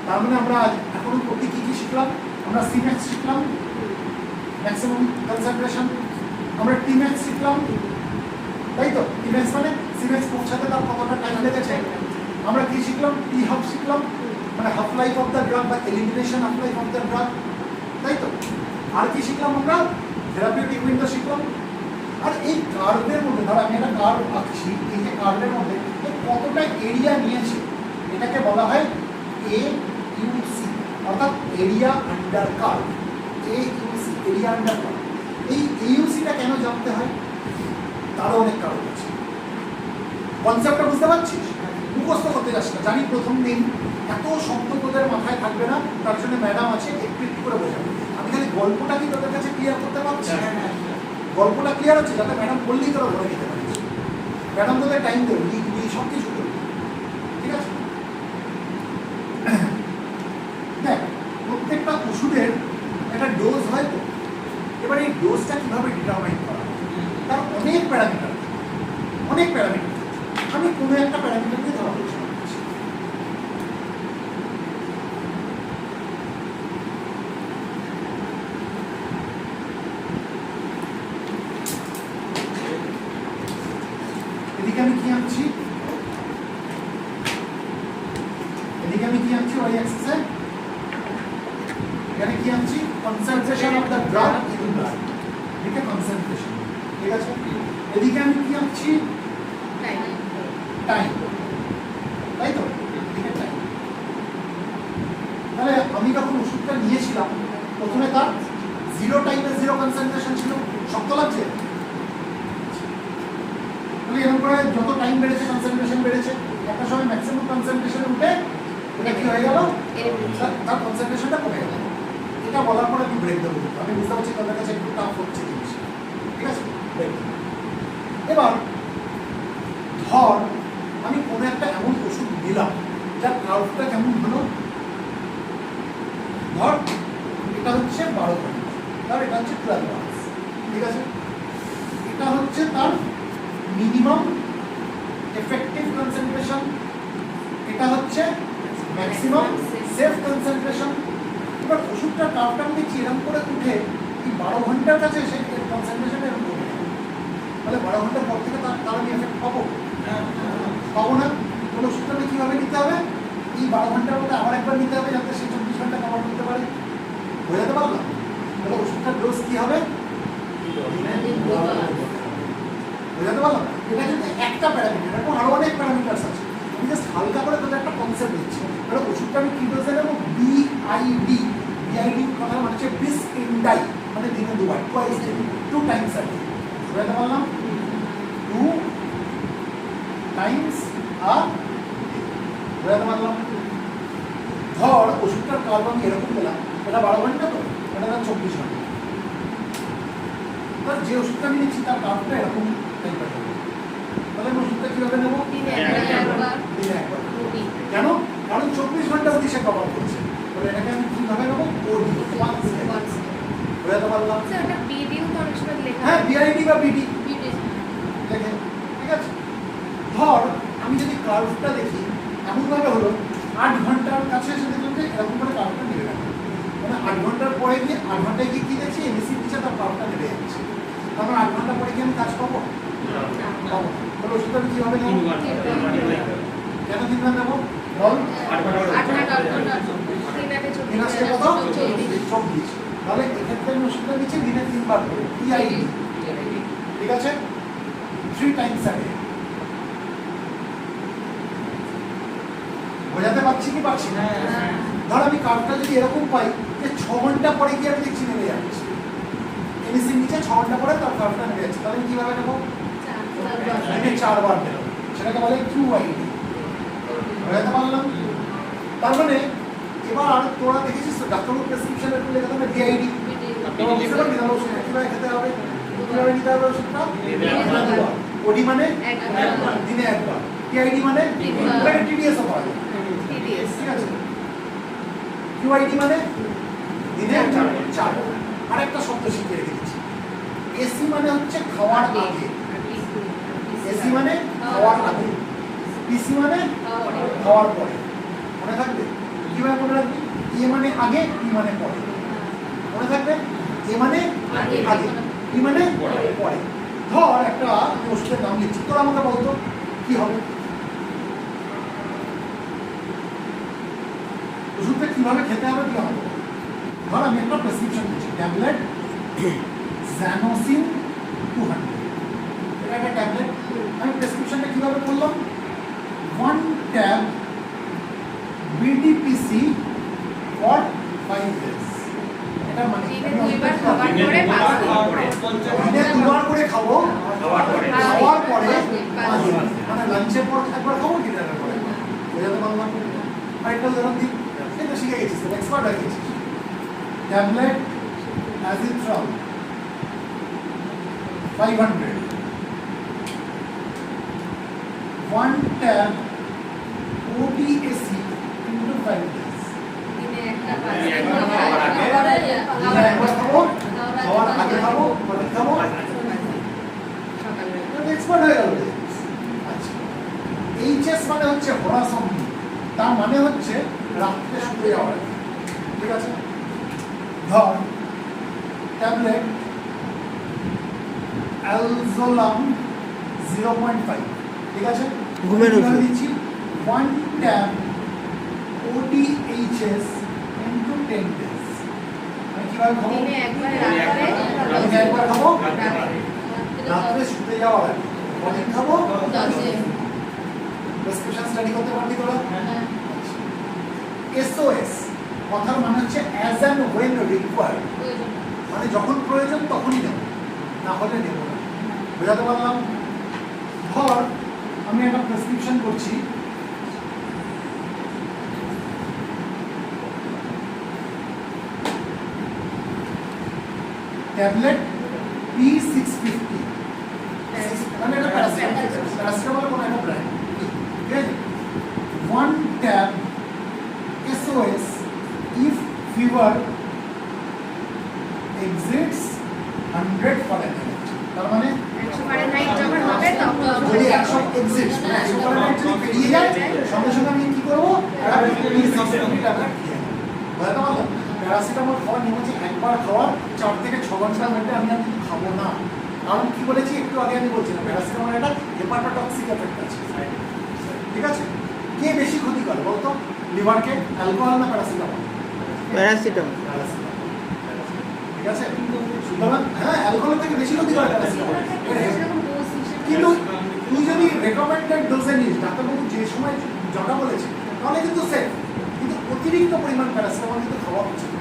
তার মানে আমরা এখন প্রতি কি শিখলাম? আমরা সিম্যাক্স শিখলাম, ম্যাক্সিমাম কনসেন্ট্রেশন। আমরা টিম্যাক্স শিখলাম, তাই তো? টিম্যাক্স মানে সিম্যাক্স পৌঁছাতে তার কতটা টাইম লেগেছে। আমরা কি শিখলাম? টি হাফ শিখলাম, মানে half life of the drug বা elimination half life of the drug, তাই তো? আর কি শিখলাম আমরা? থেরাপিউটিক উইন্ডো শিখলাম। আর এই কার্ভের মধ্যে ধরো আমি একটা কার্ভ আঁকছি, এই যে কার্ভের মধ্যে কতটা এরিয়া নিয়েছে এটাকে বলা হয় AUC, অর্থাৎ area under curve. AUC, area under curve. এই AUCটা কেন জানতে হয়? তারও অনেক কারণ আছে। কনসেপ্টটা বুঝতে পারছিস? মুখস্থ করতে যাস না। জানি প্রথম দিন এত শব্দ তোদের মাথায় থাকবে না, তার জন্য ম্যাডাম আছে একটু একটু করে বোঝাবে। আমি খালি গল্পটা কি তোদের কাছে ক্লিয়ার করতে পারছি? গল্পটা ক্লিয়ার হচ্ছে যাতে ম্যাডাম বললেই তোরা ধরে নিতে পারিস। ম্যাডাম তোদের টাইম দেবে, লিখবি, সব কিছু করবি, ঠিক আছে? দেখ, প্রত্যেকটা ওষুধের একটা ডোজ হয় তো। এবার এই ডোজটা কিভাবে ডিটারমাইন করা হয়? তার অনেক প্যারামিটার, অনেক প্যারামিটার। আমি কোনো একটা প্যারামিটার নিয়ে ধরা আলোচনা করছি। এদিকে আমি কি আনছি? এদিকে আমি কি আনছি? ওই অ্যাক্সিসে এখানে কি আনছি? Concentration of the drug in blood. এদিকে কনসেন্ট্রেশন, ঠিক আছে? এদিকে আমি কি আনছি? টাইম, তাই তো? এদিকে টাইম। তাহলে আমি যখন ওষুধটা নিয়েছিলাম প্রথমে তার 0 টাইমে 0 কনসেন্ট্রেশন ছিল। শক্ত লাগছে? তাহলে এরকম করে যত টাইম বেড়েছে কনসেন্ট্রেশন বেড়েছে, একটা সময় ম্যাক্সিমাম কনসেন্ট্রেশনে উঠে এটা কি হয়ে গেল? তার কনসেন্ট্রেশনটা কমে গেল। এটা বলার পরে আমি ব্রেক দেবো। আমি বুঝতে পারছি তাদের কাছে একটু টাফ হচ্ছে জিনিস, ঠিক আছে? এবার ধর আমি কোনো একটা এমন ওষুধ দিলাম যার কার্ভটা কেমন হলো। ধর এটা হচ্ছে 12 ঘন্টা, ধর এটা হচ্ছে 12 আওয়ার্স, ঠিক আছে? এটা হচ্ছে তার মিনিমাম এফেক্টিভ কনসেন্ট্রেশন, এটা হচ্ছে ম্যাক্সিমাম সেফ কনসেন্ট্রেশন। এবার ওষুধটার কার্ভটা আমি দেখছি এরকম করে উঠে এই 12 ঘন্টার কাছে এসে কনসেন্ট্রেশন এরকম কমে গেল। তাহলে 12 ঘন্টার পর থেকে তার আমি এফেক্ট পাবো? পাবো না। তাহলে ওষুধটা কীভাবে নিতে হবে? এই 12 ঘন্টার মধ্যে আবার একবার নিতে হবে যাতে সে 24 ঘন্টা কভার করতে পারে। বোঝাতে পারলাম? তাহলে ওষুধটার ডোজ কী হবে? বোঝাতে পারলাম? এটা কিন্তু একটা প্যারামিটার, এখন আরও অনেক প্যারামিটার্স আছে। আমি জাস্ট হালকা করে তোদের একটা কনসেপ্ট দিচ্ছি। তাহলে ওষুধটা আমি কী ডোজে নেবো? BID। BID কথা মানে হচ্ছে বিস ইনডাই, মানে দিনে দুবার, twice daily, 2 Times a day. বোঝাতে পারলাম? 2 টাইমস আ ডে। বোঝাতে পারলাম? ধর ওষুধটার কার্ভ আমি এরকম পেলাম, এটা 12 ঘন্টা তো, এটা 24 ঘন্টা। তার যে ওষুধটা আমি নিচ্ছি তার কার্ভটা এরকম টাইপের হবে। তাহলে আমি ওষুধটা কীভাবে নেবো? দিনে একবার। কেন? কারণ 24 ঘন্টা অবধি সে কভার করছে। তাহলে এটাকে আমি কীভাবে নেবো? OD, বোঝাতে পারলাম? হ্যাঁ, BID বা BD দেখে, ঠিক আছে? ধর আমি যদি কার্ভটা দেখি এমনভাবে হলো 8 ঘন্টার কাছে এসে দেখলাম যে এরকম করে কার্ভটা নেমে গেল। মানে 8 ঘন্টার পরে গিয়ে 8 ঘন্টায় গিয়ে কী দেখছি? এমএসি পিছিয়ে তার কার্ভটা নেমে যাচ্ছে। তারপর 8 ঘন্টা পরে কি আমি কাজ পাবো? পাবো। তাহলে ওষুধটা আমি কীভাবে নেবো? কেন 3 বার নেবো? বল 3 কত 24। তাহলে এক্ষেত্রে আমি ওষুধটা নিচ্ছি দিনে 3 বার করে টিআইডি, ঠিক আছে, 3 টাইমস আ ডে। বোঝাতে পারছি কি পারছি না? ধর আমি কার্ডটা যদি এরকম পাই যে 6 ঘন্টা পরে গিয়ে আমি দেখছি নেমে যাচ্ছে, এমএসির নিচে 6 ঘন্টা পরে তার কার্ডটা নেমে যাচ্ছে, তাহলে আমি কিভাবে নেবো? দিনে 4 বার নেব, সেটাকে বলে কিউআইডি। বোঝাতে পারলাম? তার মানে এবার তোরা দেখেছিস তো ডাক্তারবাবু প্রেসক্রিপশনে একটু লেখা থাকবে ডিআইডি, তোমরা বুঝতে পারবি না ওষুধ কিভাবে খেতে হবে, কিভাবে নিতে হবে ওষুধটা? ওডি মানে দিনে একবার, টিআইডি মানে ওটাকে টিডিএসও পাওয়া যায়, ঠিক আছে। কিউআইডি মানে দিনে 4 বার। আরেকটা শব্দ শিখে রেখে দিচ্ছি, এসি মানে হচ্ছে খাওয়ার আগে, এসি মানে খাওয়ার আগে, পিসি মানে খাওয়ার পরে। মনে থাকবে? কিভাবে মনে রাখবি? এ মানে আগে, পি মানে পরে। মনে থাকবে? এ মানে আগে, পি মানে পরে। ধর একটা ওষুধের নাম লিখছি, তোরা আমাকে বলতো কি হবে? ওষুধটা কিভাবে খেতে হবে কি হবে? ধর আমি একটা প্রেসক্রিপশন দিচ্ছি, ট্যাবলেট জ্যানোসিন 200, এটা একটা ট্যাবলেট। আমি প্রেসক্রিপশনটা কিভাবে করলাম? 1 ট্যাব বিডিপিসি ফর 5 days। এটা মানে দিনে 2 বার খাবার পরে 5 দিন। দিনে 2 বার করে খাবো, খাওয়ার পরে 5 দিন। মানে লাঞ্চের পর একবার খাবো, ডিনারের পরে। বোঝাতে পারলাম? আরেকটা উদাহরণ দিই, এটা শিখে গেছিস, এক্সপার্ট হয়ে গেছিস। ট্যাবলেট অ্যাজিথ্রল 500, 1 ট্যাব ওটিএসি into 5 days। দিনে একটা দিনে একবার খাবো, খাওয়ার আগে খাবো, পরে খাবো, সকালবেলা। এক্সপার্ট হয়ে গেল। আচ্ছা, এইচএস মানে হচ্ছে হরাসম্নি, তার মানে হচ্ছে রাত্রে শুতে যাওয়ার আগে, ঠিক আছে। ধর ট্যাবলেট অ্যালজোলাম 0.5, ঠিক আছে, ঘুমের ওষুধ দিচ্ছি 1 ট্যাব ওডিএইচএস into 10 days। আমি কিভাবে খাবো? দিনে একবার দিনে একবার খাবো, রাত্রে রাত্রে শুতে যাওয়ার আগে। কদিন খাবো? 10 দিন। প্রেসক্রিপশন স্টাডি করতে পারবি তোরা? এসওএস কথার মানে হচ্ছে অ্যাজ অ্যান্ড ওয়েন রিকোয়ার্ড, মানে যখন প্রয়োজন তখনই নেব, না হলে নেব না। বোঝাতে পারলাম? ধর আমি একটা প্রেসক্রিপশন করছি, ট্যাবলেট P650, মানে এটা প্যারাসিটামল কোনো একটা ব্র্যান্ড, ঠিক আছে। 1 tab SOS if fever exceeds 100 Fahrenheit। তার মানে 100 ফারেনহাইট যখন হবে তখন যদি 100 exceeds, মানে 100 Fahrenheit যদি পেরিয়ে যায়, সঙ্গে সঙ্গে আমি কি করবো? P650 ট্যাবলেট খেয়ে নেবো। বুঝতে পারলাম? প্যারাসিটামল খাওয়া নিয়ম হচ্ছে একবার খাওয়ার 4 থেকে 6 ঘন্টার মধ্যে আমি আর কিছু খাবো না। কারণ কি বলেছি একটু আগে আমি বলছিলাম, প্যারাসিটামল একটা হেপাটোটক্সিক এফেক্ট আছে, ঠিক আছে। কে বেশি ক্ষতি করে বলতো লিভারকে, অ্যালকোহল না প্যারাসিটামল? প্যারাসিটামল। ঠিক আছে, সুতরাং হ্যাঁ অ্যালকোহল থেকে বেশি ক্ষতি করে প্যারাসিটামল। কিন্তু তুই যদি রেকমেন্ডেড ডোজে নিস, ডাক্তারবাবু যে সময় যটা বলেছে, তাহলে কিন্তু সেফ। কিন্তু অতিরিক্ত পরিমাণ প্যারাসিটামল কিন্তু খাওয়া উচিত।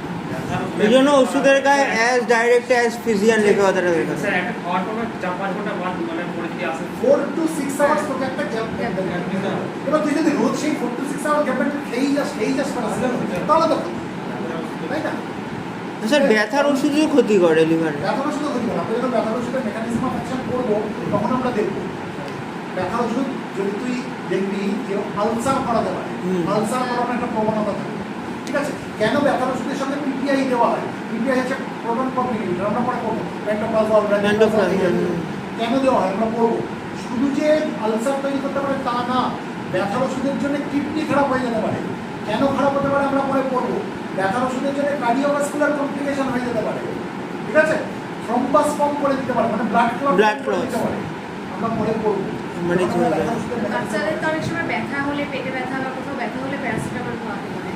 এই জন্য ওষুধের গায়ে অ্যাজ ডাইরেক্ট অ্যাজ ফিজিয়ান লেখা কথাটা লেখা। স্যার একটা খাওয়ার পর 4-5 ঘন্টা বাদ মানে পরে যদি আসে 4 to 6 আওয়ার্স তোকে একটা গ্যাপ দিতে হবে। এবার তুই যদি রোজ সেই 4 to 6 আওয়ার গ্যাপে খেয়েই যাস প্যারাসিটামল, তাহলে তো তাই না? স্যার ব্যথার ওষুধও ক্ষতি করে লিভারে। ব্যথার ওষুধও ক্ষতি করে। আমরা যখন ব্যথার ওষুধের মেকানিজম অফ অ্যাকশন করবো তখন আমরা দেখবো ব্যথার ওষুধ যদি তুই দেখবি যে আলসার করাতে পারে, আলসার করানোর একটা প্রবণতা থাকে, ঠিক আছে। কেন ব্যথার ওষুধের সঙ্গে পিপিআই দেওয়া হয়? পিপিআই হচ্ছে প্রোটন পাম্প ইনহিবিটর, আমরা পরে করবো প্যান্টোপ্রাজল, কেন দেওয়া হয় আমরা পড়বো। শুধু যে আলসার তৈরি করতে পারে তা না, ব্যথার ওষুধের জন্য কিডনি খারাপ হয়ে যেতে পারে। কেন খারাপ হতে পারে আমরা পরে পড়বো। ব্যথার ওষুধের জন্য কার্ডিওভাস্কুলার কমপ্লিকেশন হয়ে যেতে পারে, ঠিক আছে। থ্রম্বাস ফর্ম করে দিতে পারে, মানে ব্লাড ক্লট দিতে পারে, আমরা পরে পড়বো। মানে কি বলতে ব্যথার ওষুধের mechanism বাচ্চাদের তো অনেক সময় ব্যথা হলে পেটে ব্যথা বা কোথাও ব্যথা হলে প্যারাসিটামল খাওয়াতে পারে।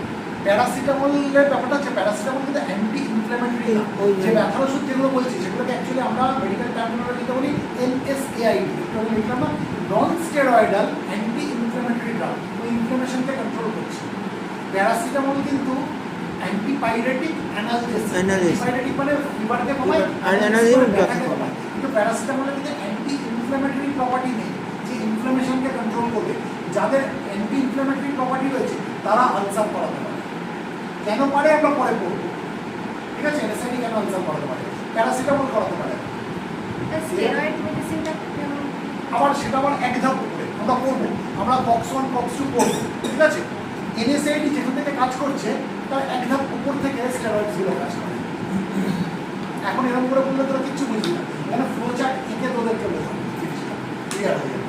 প্যারাসিটামলের ব্যাপারটা হচ্ছে প্যারাসিটামল কিন্তু অ্যান্টি ইনফ্ল্যামেটরি না। ওই যে ব্যথার ওষুধ যেগুলো বলছি সেগুলোকে অ্যাকচুয়ালি আমরা মেডিকেল টার্মিনোলজিতে বলি NSAID, একটু আগে লিখলাম না, non steroidal anti inflammatory drug, ওই ইনফ্ল্যামেশনকে কন্ট্রোল করছে। প্যারাসিটামল কিন্তু অ্যান্টিপাইরেটিক অ্যানালজেসিক, অ্যান্টিপাইরেটিক মানে ফিভারকে কমায় আর analgesic ব্যথাকে কমায়, কিন্তু প্যারাসিটামলের কিন্তু অ্যান্টি ইনফ্ল্যামেটরি প্রপার্টি নেই যে ইনফ্ল্যামেশনকে কন্ট্রোল করবে। যাদের অ্যান্টি ইনফ্ল্যামেটরি প্রপার্টি রয়েছে তারা আলসার করাতে পারে। কেন পারে আমরা পরে পড়বো, ঠিক আছে? NSAID কেন আলসার করাতে পারে, প্যারাসিটামল করাতে পারে। স্টেরয়েড মেডিসিনটা কেমন? আবার সেটা আবার এক ধাপ উপরে আমরা করবো, আমরা কক্স 1 কক্স 2 করবো, ঠিক আছে? NSAID যেখান থেকে কাজ করছে তার এক ধাপ উপর থেকে স্টেরয়েডসগুলো কাজ করে। এখন এরকম করে বললে তোরা কিচ্ছু বুঝবি না, এখানে ফ্লো চার্ট এঁকে তোদেরকে বোঝাবো, ক্লিয়ার হয়ে যাবে।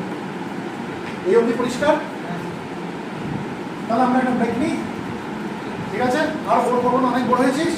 এই অবধি পরিষ্কার? তাহলে আমরা একটা ব্রেক নিই, ঠিক আছে? আর বড় করবো না, অনেক বড় হয়েছিস।